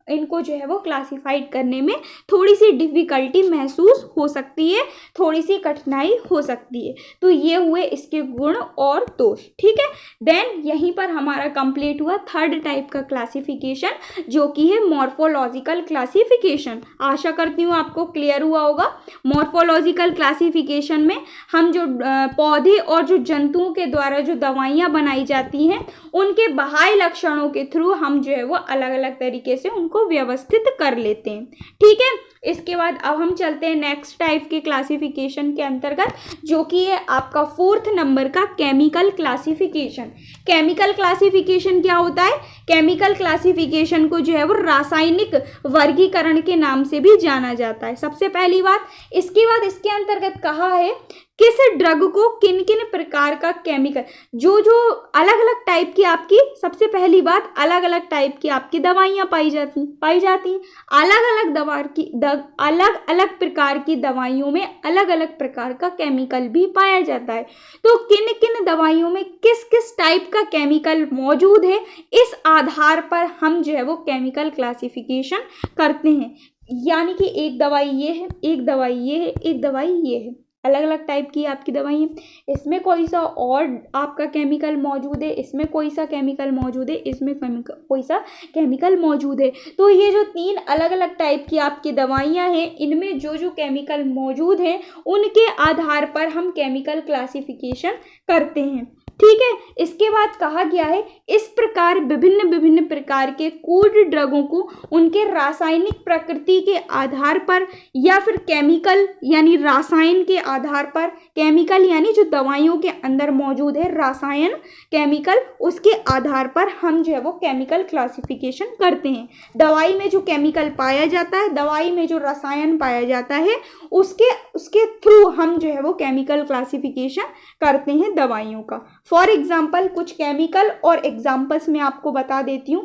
S1: इनको जो है वो क्लासिफाइड करने में थोड़ी सी डिफ़िकल्टी महसूस हो सकती है, थोड़ी सी कठिनाई हो सकती है। तो ये हुए इसके गुण और दोष। ठीक है, देन यहीं पर हमारा कंप्लीट हुआ थर्ड टाइप का क्लासिफिकेशन, जो कि है मॉर्फोलॉजिकल क्लासिफिकेशन। आशा करती हूँ आपको क्लियर हुआ होगा। मॉर्फोलॉजिकल क्लासिफिकेशन में हम जो पौधे और जो जंतुओं के द्वारा जो दवाइयाँ बनाई जाती हैं उनके बाह्य लक्षणों के थ्रू हम जो है वो अलग अलग तरीके से उनको व्यवस्थित कर लेते हैं। ठीक है, इसके बाद अब हम चलते हैं नेक्स्ट टाइप के क्लासिफिकेशन के अंतर्गत, जो कि है आपका 4th नंबर का केमिकल क्लासिफिकेशन। केमिकल क्लासिफिकेशन क्या होता है? केमिकल क्लासिफिकेशन को जो है वो रासायनिक वर्गीकरण के नाम से भी जाना जाता है, सबसे पहली बात। इसके बाद इसके अंतर्गत कहा है किस ड्रग को किन किन प्रकार का केमिकल, जो अलग अलग टाइप की आपकी, सबसे पहली बात, अलग अलग टाइप की आपकी दवाइयाँ पाई जाती हैं। अलग अलग प्रकार की दवाइयों में अलग अलग प्रकार का केमिकल भी पाया जाता है। तो किन किन दवाइयों में किस किस टाइप का केमिकल मौजूद है, इस आधार पर हम जो है वो केमिकल क्लासिफिकेशन करते हैं। यानी कि एक दवाई ये है, एक दवाई ये है, एक दवाई ये है, अलग अलग टाइप की आपकी दवाई है, इसमें कोई सा और आपका केमिकल मौजूद है, इसमें कोई सा केमिकल मौजूद है, इसमें कोई सा केमिकल मौजूद है। तो ये जो 3 अलग अलग टाइप की आपकी दवाइयाँ हैं, इनमें जो जो केमिकल मौजूद हैं उनके आधार पर हम केमिकल क्लासिफिकेशन करते हैं। ठीक है, इसके बाद कहा गया है इस प्रकार विभिन्न विभिन्न प्रकार के कोड ड्रगों को उनके रासायनिक प्रकृति के आधार पर या फिर केमिकल यानी रासायन के आधार पर, केमिकल यानी जो दवाइयों के अंदर मौजूद है रासायन केमिकल, उसके आधार पर हम जो है वो केमिकल क्लासिफिकेशन करते हैं। दवाई में जो केमिकल पाया जाता है, दवाई में जो रसायन पाया जाता है, उसके थ्रू हम जो है वो केमिकल क्लासिफिकेशन करते हैं दवाइयों का। फॉर एग्जाम्पल कुछ केमिकल और एग्जाम्पल्स मैं आपको बता देती हूँ।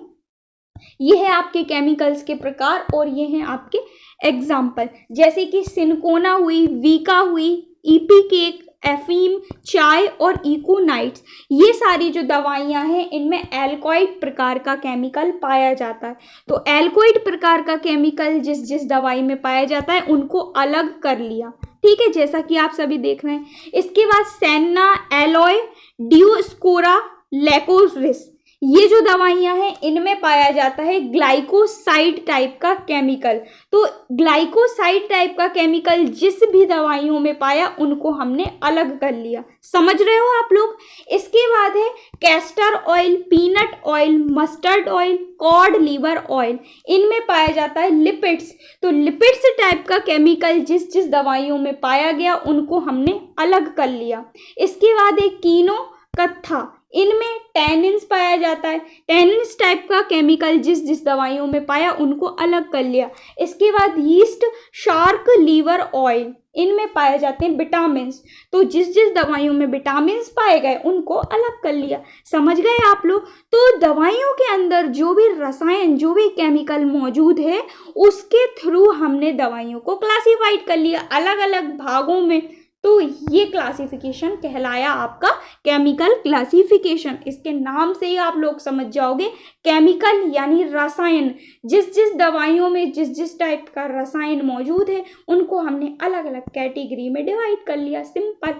S1: ये है आपके केमिकल्स के प्रकार और ये हैं आपके एग्जाम्पल, जैसे कि सिनकोना हुई, वीका हुई, ईपीकेक, एफीम, चाय और इकोनाइट्स। ये सारी जो दवाइयाँ हैं इनमें एल्कोइड प्रकार का केमिकल पाया जाता है। तो एल्कोइड प्रकार का केमिकल जिस जिस दवाई में पाया जाता है उनको अलग कर लिया। ठीक है, जैसा कि आप सभी देख रहे हैं। इसके बाद सेन्ना, एलॉय, डियोस्कोरा, लैकोरिस, ये जो दवाइयाँ हैं इनमें पाया जाता है ग्लाइकोसाइड टाइप का केमिकल। तो ग्लाइकोसाइड टाइप का केमिकल जिस भी दवाइयों में पाया उनको हमने अलग कर लिया। समझ रहे हो आप लोग। इसके बाद है castor oil, peanut oil, mustard oil, cod liver oil, इनमें पाया जाता है लिपिड्स। तो लिपिड्स टाइप का केमिकल जिस जिस दवाइयों में पाया गया उनको हमने अलग कर लिया। इसके बाद है कीनो, कत्था, इनमें टैनिन्स पाया जाता है। टैनिन्स टाइप का केमिकल जिस जिस दवाइयों में पाया उनको अलग कर लिया। इसके बाद यीस्ट, शार्क लीवर ऑयल, इनमें पाए जाते हैं विटामिन्स। तो जिस जिस दवाइयों में विटामिन्स पाए गए उनको अलग कर लिया। समझ गए आप लोग। तो दवाइयों के अंदर जो भी रसायन, जो भी केमिकल मौजूद है उसके थ्रू हमने दवाइयों को क्लासिफाइड कर लिया अलग अलग भागों में। तो ये क्लासिफिकेशन कहलाया आपका केमिकल क्लासिफिकेशन। इसके नाम से ही आप लोग समझ जाओगे, केमिकल यानी रसायन। जिस जिस दवाइयों में जिस जिस टाइप का रसायन मौजूद है उनको हमने अलग अलग कैटेगरी में डिवाइड कर लिया, सिंपल।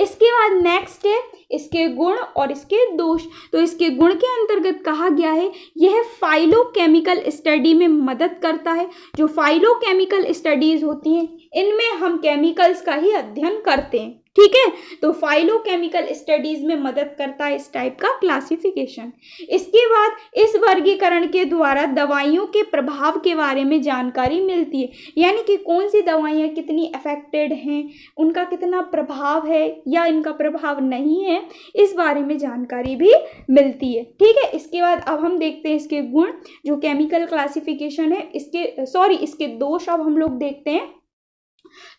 S1: इसके बाद नेक्स्ट है इसके गुण और इसके दोष। तो इसके गुण के अंतर्गत कहा गया है यह फाइलोकेमिकल स्टडी में मदद करता है। जो फाइलोकेमिकल स्टडीज होती हैं इनमें हम केमिकल्स का ही अध्ययन करते हैं। ठीक है, तो फाइलोकेमिकल स्टडीज में मदद करता है इस टाइप का क्लासिफिकेशन। इसके बाद इस वर्गीकरण के द्वारा दवाइयों के प्रभाव के बारे में जानकारी मिलती है, यानी कि कौन सी दवाइयाँ कितनी अफेक्टेड हैं, उनका कितना प्रभाव है या इनका प्रभाव नहीं है, इस बारे में जानकारी भी मिलती है। ठीक है, इसके बाद अब हम देखते हैं इसके गुण। जो केमिकल क्लासिफिकेशन है इसके दोष अब हम लोग देखते हैं।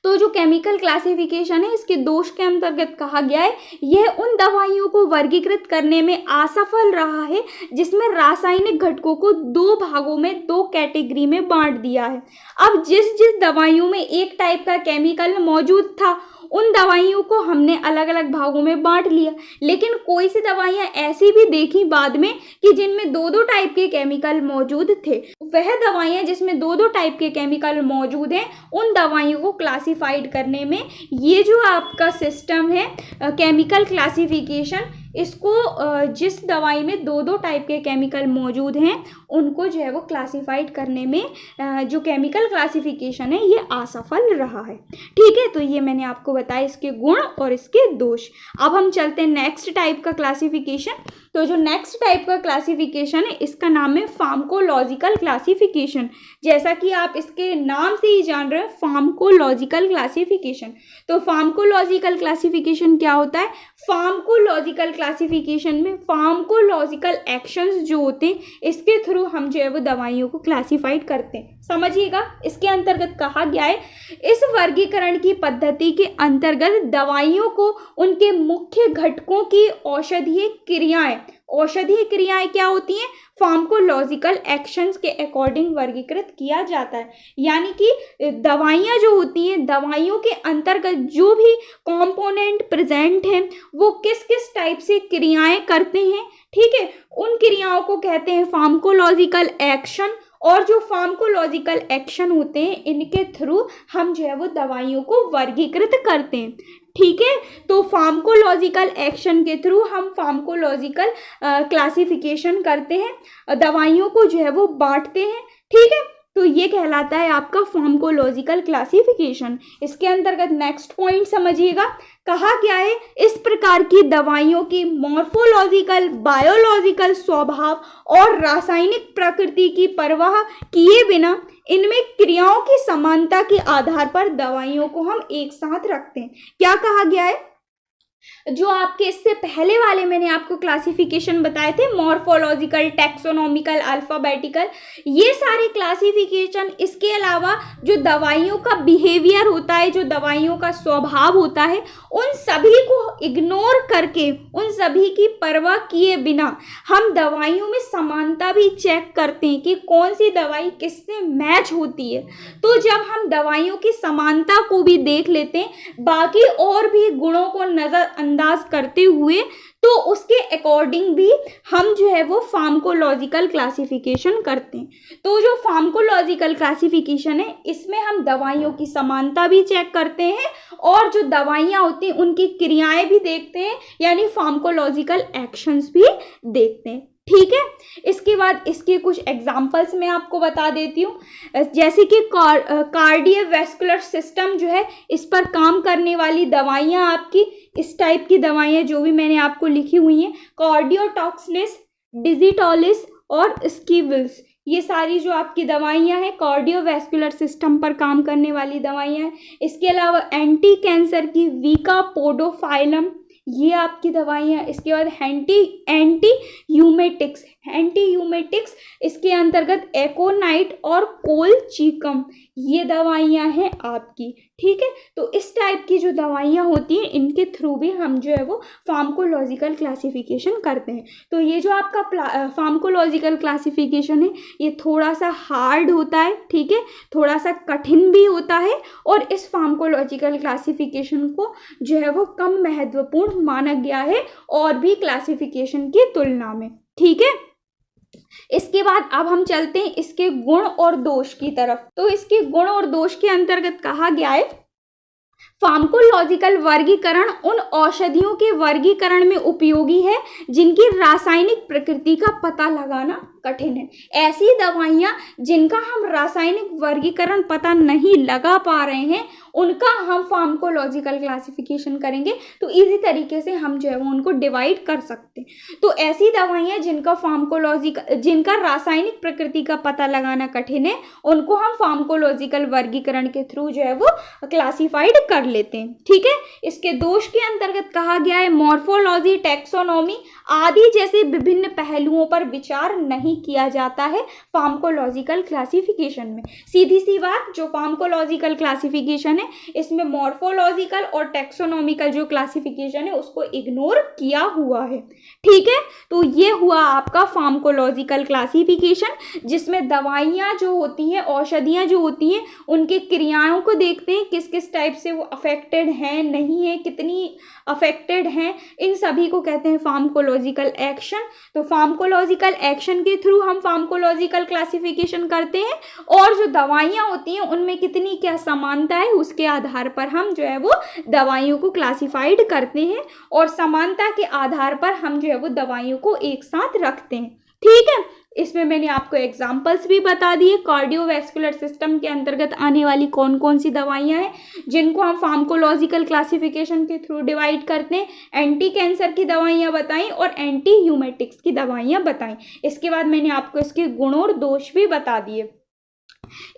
S1: तो जो केमिकल क्लासिफिकेशन है इसके दोष के अंतर्गत कहा गया है यह उन दवाइयों को वर्गीकृत करने में असफल रहा है जिसमें रासायनिक घटकों को 2 भागों में 2 कैटेगरी में बांट दिया है। अब जिस जिस दवाइयों में एक टाइप का केमिकल मौजूद था उन दवाइयों को हमने अलग अलग भागों में बांट लिया, लेकिन कोई सी दवाइयां ऐसी भी देखी बाद में कि जिनमें 2-2 टाइप के केमिकल मौजूद थे। वह दवाइयां जिसमें 2-2 टाइप के केमिकल मौजूद हैं उन दवाइयों को क्लासिफाइड करने में ये जो आपका सिस्टम है केमिकल क्लासिफिकेशन, इसको जिस दवाई में 2-2 टाइप के केमिकल मौजूद हैं उनको जो है वो क्लासिफाइड करने में जो केमिकल क्लासिफिकेशन है ये असफल रहा है। ठीक है, तो ये मैंने आपको बताया इसके गुण और इसके दोष। अब हम चलते हैं नेक्स्ट टाइप का क्लासिफिकेशन। तो जो नेक्स्ट टाइप का क्लासिफिकेशन है इसका नाम है फार्माकोलॉजिकल क्लासिफिकेशन। जैसा कि आप इसके नाम से ही जान रहे हैं, फार्माकोलॉजिकल क्लासिफिकेशन। तो फार्माकोलॉजिकल क्लासिफिकेशन क्या होता है? फार्माकोलॉजिकल क्लासिफिकेशन में फार्माकोलॉजिकल एक्शंस जो होते हैं इसके थ्रू हम जो है वो दवाइयों को क्लासिफाइड करते हैं। समझिएगा, इसके अंतर्गत कहा गया है इस वर्गीकरण की पद्धति के अंतर्गत दवाइयों को उनके मुख्य घटकों की औषधीय क्रियाएं क्या होती हैं? फार्माकोलॉजिकल एक्शंस के अकॉर्डिंग वर्गीकृत किया जाता है। यानी कि दवाइयाँ जो होती हैं, दवाइयों के अंतर्गत जो भी कंपोनेंट प्रेजेंट हैं वो किस किस टाइप से क्रियाएं करते हैं। ठीक है, उन क्रियाओं को कहते हैं फार्माकोलॉजिकल एक्शन और जो फार्माकोलॉजिकल एक्शन होते हैं इनके थ्रू हम जो है वो दवाइयों को वर्गीकृत करते हैं। ठीक है, तो फार्माकोलॉजिकल एक्शन के थ्रू हम फार्माकोलॉजिकल क्लासिफिकेशन करते हैं, दवाइयों को जो है वो बांटते हैं। ठीक है, तो ये कहलाता है आपका फार्माकोलॉजिकल क्लासिफिकेशन। इसके अंतर्गत नेक्स्ट पॉइंट समझिएगा, कहा गया है इस प्रकार की दवाइयों की मॉर्फोलॉजिकल, बायोलॉजिकल स्वभाव और रासायनिक प्रकृति की परवाह किए बिना इनमें क्रियाओं की समानता के आधार पर दवाइयों को हम एक साथ रखते हैं। क्या कहा गया है, जो आपके इससे पहले वाले मैंने आपको क्लासिफिकेशन बताए थे, मॉर्फोलॉजिकल, टैक्सोनॉमिकल, अल्फाबेटिकल, ये सारे क्लासिफिकेशन, इसके अलावा जो दवाइयों का बिहेवियर होता है, जो दवाइयों का स्वभाव होता है, उन सभी को इग्नोर करके, उन सभी की परवाह किए बिना हम दवाइयों में समानता भी चेक करते हैं कि कौन सी दवाई किससे मैच होती है। तो जब हम दवाइयों की समानता को भी देख लेते हैं, बाकी और भी गुणों को नजर अंदाज करते हुए, तो उसके अकॉर्डिंग भी हम जो है वो फार्माकोलॉजिकल क्लासिफिकेशन करते हैं। तो जो फार्माकोलॉजिकल क्लासिफिकेशन है, इसमें हम दवाइयों की समानता भी चेक करते हैं और जो दवाइयाँ होती हैं उनकी क्रियाएं भी देखते हैं, यानी फार्माकोलॉजिकल एक्शंस भी देखते हैं। ठीक है, इसके बाद इसके कुछ एग्जाम्पल्स मैं आपको बता देती हूँ, जैसे कि कार्डियोवैस्कुलर सिस्टम जो है, इस पर काम करने वाली दवाइयाँ आपकी इस टाइप की दवाइयाँ जो भी मैंने आपको लिखी हुई हैं, कार्डियोटॉक्सिलिस, डिजिटोलिस और स्कीविल्स, ये सारी जो आपकी दवाइयाँ हैं कार्डियोवैस्कुलर सिस्टम पर काम करने वाली दवाइयाँ हैं। इसके अलावा एंटी कैंसर की वीकापोडोफाइलम, ये आपकी दवाइयाँ। इसके बाद एंटी यूमेटिक्स, इसके अंतर्गत एकोनाइट और कोलचीकम, ये दवाइयाँ हैं आपकी। ठीक है, तो इस टाइप की जो दवाइयाँ होती हैं इनके थ्रू भी हम जो है वो फार्माकोलॉजिकल क्लासिफिकेशन करते हैं। तो ये जो आपका फार्माकोलॉजिकल क्लासिफिकेशन है ये थोड़ा सा हार्ड होता है, ठीक है, थोड़ा सा कठिन भी होता है, और इस फार्माकोलॉजिकल क्लासिफिकेशन को जो है वो कम महत्वपूर्ण माना गया है और भी क्लासिफिकेशन की तुलना में। ठीक है, इसके बाद अब हम चलते हैं इसके गुण और दोष की तरफ। तो इसके गुण और दोष के अंतर्गत कहा गया है, फार्माकोलॉजिकल वर्गीकरण उन औषधियों के वर्गीकरण में उपयोगी है जिनकी रासायनिक प्रकृति का पता लगाना कठिन है। ऐसी दवाइयाँ जिनका हम रासायनिक वर्गीकरण पता नहीं लगा पा रहे हैं, उनका हम फार्माकोलॉजिकल क्लासिफिकेशन करेंगे तो इजी तरीके से हम जो है वो उनको डिवाइड कर सकते हैं। तो ऐसी दवाइयाँ जिनका रासायनिक प्रकृति का पता लगाना कठिन है, उनको हम फार्माकोलॉजिकल वर्गीकरण के थ्रू जो है वो क्लासिफाइड कर लेते हैं। ठीक है, इसके दोष के अंतर्गत कहा गया है, मॉर्फोलॉजी, टैक्सोनॉमी आदि जैसे विभिन्न पहलुओं पर विचार नहीं किया जाता है फार्माकोलॉजिकल क्लासिफिकेशन में। सीधी सी बात, जो फार्माकोलॉजिकल क्लासिफिकेशन है इसमें मॉर्फोलॉजिकल और टैक्सोनॉमिकल जो क्लासिफिकेशन है उसको इग्नोर किया हुआ है। ठीक है, तो ये हुआ आपका फार्माकोलॉजिकल क्लासिफिकेशन, जिसमें दवाइयाँ जो होती हैं, औषधियाँ जो होती हैं, उनके क्रियाओं को देखते हैं, किस किस टाइप से वो अफेक्टेड हैं, नहीं है, कितनी अफेक्टेड हैं, इन सभी को कहते हैं फार्माकोलॉजिकल एक्शन। तो फार्माकोलॉजिकल एक्शन के थ्रू हम फार्माकोलॉजिकल क्लासिफिकेशन करते हैं, और जो दवाइयाँ होती हैं उनमें कितनी क्या समानता है उसके आधार पर हम जो है वो दवाइयों को क्लासिफाइड करते हैं, और समानता के आधार पर हम जो है वो दवाइयों को एक साथ रखते हैं। ठीक है, इसमें मैंने आपको एग्जाम्पल्स भी बता दिए, कार्डियोवैस्कुलर सिस्टम के अंतर्गत आने वाली कौन कौन सी दवाइयाँ हैं जिनको हम फार्माकोलॉजिकल क्लासिफिकेशन के थ्रू डिवाइड करते हैं। एंटी कैंसर की दवाइयाँ बताई और एंटी ह्यूमेटिक्स की दवाइयाँ बताई। इसके बाद मैंने आपको इसके गुण और दोष भी बता दिए।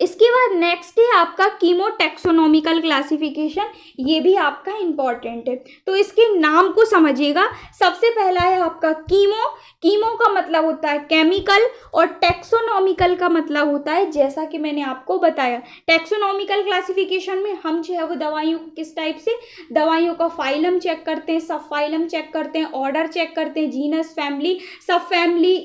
S1: इसके बाद नेक्स्ट है आपका कीमोटैक्सोनॉमिकल क्लासिफिकेशन, ये भी आपका इंपॉर्टेंट है। तो इसके नाम को समझिएगा। सबसे पहला है आपका कीमो। कीमो का मतलब होता है केमिकल, और टैक्सोनॉमिकल का मतलब होता है, जैसा कि मैंने आपको बताया, टैक्सोनॉमिकल क्लासिफिकेशन में हम जो है वो दवाइयों को किस टाइप से, दवाइयों का फाइलम चेक करते हैं, सब फाइलम चेक करते हैं, ऑर्डर चेक करते हैं, जीनस, फैमिली, सब family,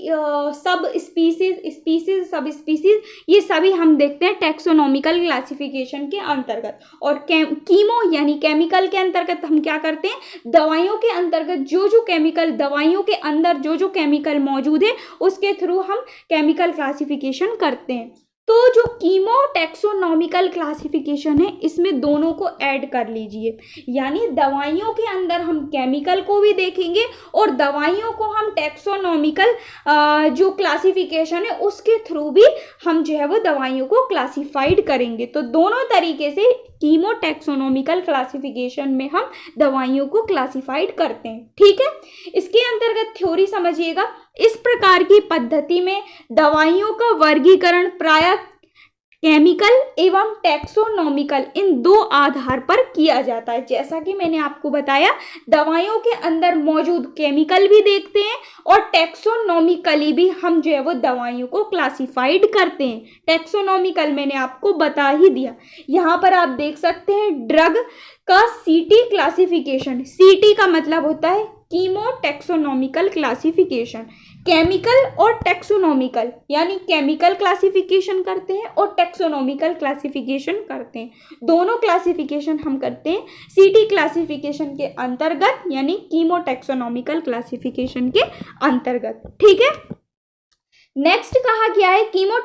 S1: sub species, sub species, ये सभी हम हम देखते हैं टैक्सोनॉमिकल क्लासिफिकेशन के अंतर्गत। और कीमो यानी केमिकल के अंतर्गत हम क्या करते हैं, दवाइयों के अंतर्गत जो जो केमिकल, दवाइयों के अंदर जो जो केमिकल मौजूद है उसके थ्रू हम केमिकल क्लासिफिकेशन करते हैं। तो जो कीमो टैक्सोनॉमिकल क्लासिफिकेशन है इसमें दोनों को ऐड कर लीजिए, यानी दवाइयों के अंदर हम केमिकल को भी देखेंगे और दवाइयों को हम टैक्सोनॉमिकल जो क्लासिफिकेशन है उसके थ्रू भी हम जो है वो दवाइयों को क्लासिफाइड करेंगे। तो दोनों तरीके से कीमो टैक्सोनॉमिकल क्लासिफिकेशन में हम दवाइयों को क्लासिफाइड करते हैं। ठीक है, इसके अंतर्गत थ्योरी समझिएगा। इस प्रकार की पद्धति में दवाइयों का वर्गीकरण प्रायः केमिकल एवं टैक्सोनॉमिकल इन दो आधार पर किया जाता है। जैसा कि मैंने आपको बताया, दवाइयों के अंदर मौजूद केमिकल भी देखते हैं और टैक्सोनॉमिकली भी हम जो है वो दवाइयों को क्लासिफाइड करते हैं। टैक्सोनॉमिकल मैंने आपको बता ही दिया। यहाँ पर आप देख सकते हैं ड्रग का सीटी क्लासिफिकेशन। सीटी का मतलब होता है कीमो टैक्सोनॉमिकल क्लासिफिकेशन। केमिकल और टैक्सोनॉमिकल यानी केमिकल क्लासिफिकेशन करते हैं और टैक्सोनॉमिकल क्लासिफिकेशन करते हैं। दोनों क्लासिफिकेशन हम करते हैं सीटी क्लासिफिकेशन के अंतर्गत यानी कीमो टैक्सोनॉमिकल क्लासिफिकेशन के अंतर्गत। ठीक है, नेक्स्ट कहा गया है कीमो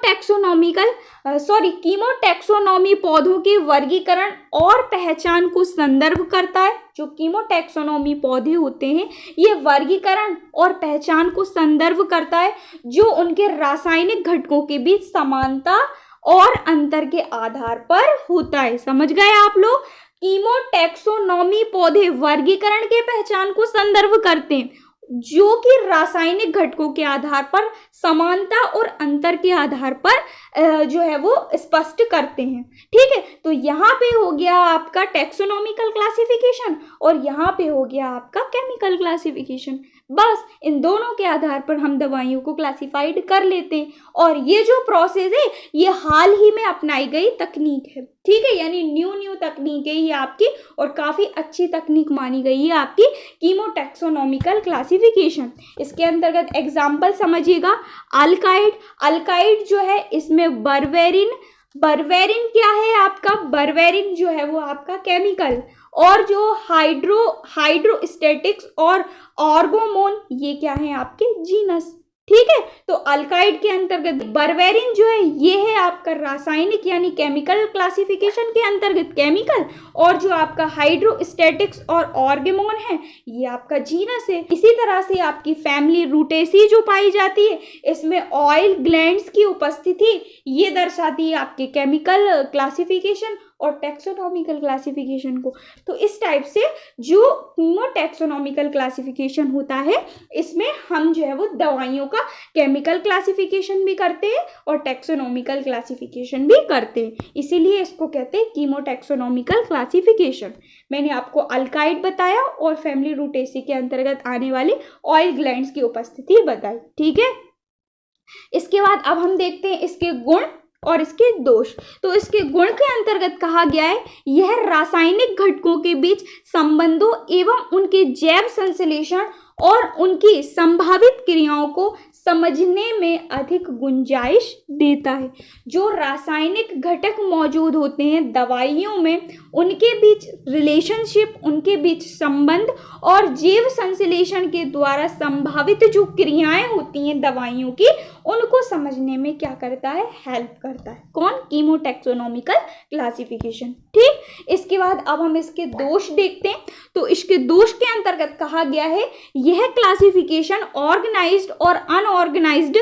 S1: टैक्सोनॉमी पौधों के वर्गीकरण और पहचान को संदर्भ करता है। जो कीमो टैक्सोनॉमी पौधे होते हैं ये वर्गीकरण और पहचान को संदर्भ करता है, जो उनके रासायनिक घटकों के बीच समानता और अंतर के आधार पर होता है। समझ गए आप लोग? कीमो टैक्सोनॉमी पौधे वर्गीकरण के पहचान को संदर्भ करते हैं जो कि रासायनिक घटकों के आधार पर समानता और अंतर के आधार पर जो है वो स्पष्ट करते हैं। ठीक है, तो यहाँ पे हो गया आपका टैक्सोनॉमिकल क्लासिफिकेशन और यहाँ पे हो गया आपका केमिकल क्लासिफिकेशन। बस इन दोनों के आधार पर हम दवाइयों को क्लासिफाइड कर लेते हैं। और ये जो प्रोसेस है ये हाल ही में अपनाई गई तकनीक है। ठीक है, यानी न्यू तकनीक है ये आपकी और काफ़ी अच्छी तकनीक मानी गई है आपकी कीमो टैक्सोनॉमिकल क्लासिफिकेशन। इसके अंतर्गत एग्जाम्पल समझिएगा। अल्काइड जो है इसमें बर्बेरिन क्या है आपका, बर्बेरिन जो है वो आपका केमिकल, और जो हाइड्रोस्टेटिक्स और ऑर्गोमोन ये क्या है आपके जीनस। ठीक है, तो अल्काइड के अंतर्गत बर्बेरिन जो है ये है आपका रासायनिक यानी केमिकल क्लासिफिकेशन के अंतर्गत केमिकल, और जो आपका हाइड्रोस्टेटिक्स और ऑर्गेमोन है ये आपका जीनस है। इसी तरह से आपकी फैमिली रूटेसी जो पाई जाती है इसमें ऑयल ग्लैंड्स की उपस्थिति ये दर्शाती है आपके केमिकल क्लासिफिकेशन और टैक्सोनॉमिकल क्लासिफिकेशन को। तो इस टाइप से जो कीमो टैक्सोनॉमिकल क्लासिफिकेशन होता है इसमें हम जो है वो दवाइयों का केमिकल क्लासिफिकेशन भी करते हैं और टैक्सोनॉमिकल क्लासिफिकेशन भी करते हैं, इसीलिए इसको कहते हैं कीमो टैक्सोनॉमिकल क्लासिफिकेशन। मैंने आपको अल्काइड बताया और फैमिली रूटेसी के अंतर्गत आने वाले ऑयल ग्लैंड्स की उपस्थिति बताई। ठीक है, इसके बाद अब हम देखते हैं इसके गुण और इसके दोष। तो इसके गुण के अंतर्गत कहा गया है यह रासायनिक घटकों के बीच संबंधों एवं उनके जैव संश्लेषण और उनकी संभावित क्रियाओं को समझने में अधिक गुंजाइश देता है। जो रासायनिक घटक मौजूद होते हैं दवाइयों में उनके बीच रिलेशनशिप, उनके बीच संबंध और जैव संश्लेषण के द्वारा संभावित जो क्रियाएं होती हैं दवाइयों की उनको समझने में क्या करता है, हेल्प करता है। कौन? Chemo taxonomical classification. ठीक, इसके बाद अब हम इसके दोष देखते हैं। तो इसके दोष के अंतर्गत कहा गया है यह क्लासिफिकेशन ऑर्गेनाइज्ड और अनऑर्गेनाइज्ड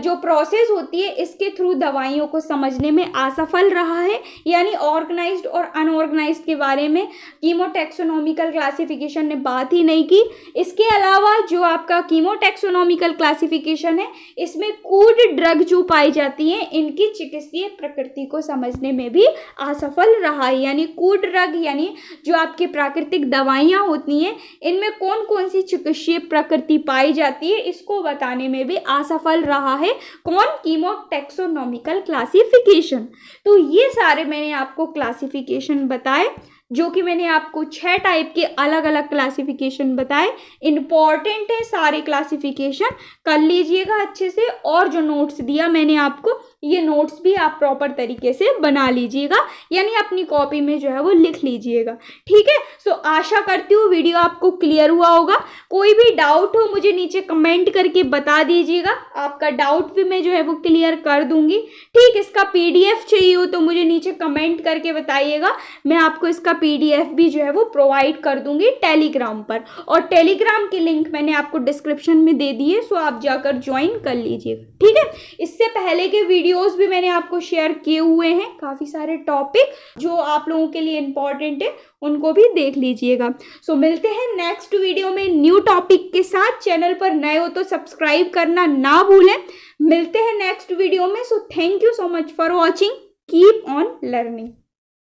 S1: जो प्रोसेस होती है इसके थ्रू दवाइयों को समझने में असफल रहा है। यानी ऑर्गेनाइज्ड और अनऑर्गेनाइज्ड के बारे में कीमो टैक्सोनॉमिकल क्लासिफिकेशन ने बात ही नहीं की। इसके अलावा जो आपका कीमो टैक्सोनॉमिकल क्लासिफिकेशन है इसमें कूड ड्रग जो पाई जाती हैं इनकी चिकित्सीय प्रकृति को समझने में भी असफल रहा है। यानी कूड ड्रग यानी जो आपकी प्राकृतिक दवाइयाँ होती हैं इनमें कौन कौन सी चिकित्सीय प्रकृति पाई जाती है इसको बताने में भी असफल रहा है। कौन? Chemo taxonomical classification. तो ये सारे मैंने आपको क्लासिफिकेशन बताए जो कि मैंने आपको 6 टाइप के अलग अलग क्लासिफिकेशन बताए। इंपॉर्टेंट है सारे क्लासिफिकेशन, कर लीजिएगा अच्छे से। और जो नोट्स दिया मैंने आपको ये नोट्स भी आप प्रॉपर तरीके से बना लीजिएगा, यानी अपनी कॉपी में जो है वो लिख लीजिएगा। ठीक है, सो आशा करती हूँ वीडियो आपको क्लियर हुआ होगा। कोई भी डाउट हो मुझे नीचे कमेंट करके बता दीजिएगा, आपका डाउट भी मैं जो है वो क्लियर कर दूंगी। ठीक, इसका PDF चाहिए हो तो मुझे नीचे कमेंट करके बताइएगा, मैं आपको इसका PDF भी जो है वो प्रोवाइड कर दूंगी टेलीग्राम पर, और टेलीग्राम की लिंक मैंने आपको डिस्क्रिप्शन में दे दी है, सो आप जाकर ज्वाइन कर लीजिएगा। ठीक है, इससे पहले के वीडियोस भी मैंने आपको शेयर किए हुए हैं, काफ़ी सारे टॉपिक जो आप लोगों के लिए इंपॉर्टेंट है, उनको भी देख लीजिएगा। सो मिलते हैं नेक्स्ट वीडियो में न्यू टॉपिक के साथ। चैनल पर नए हो तो सब्सक्राइब करना ना भूलें। मिलते हैं नेक्स्ट वीडियो में। So thank you so much for watching, keep on learning.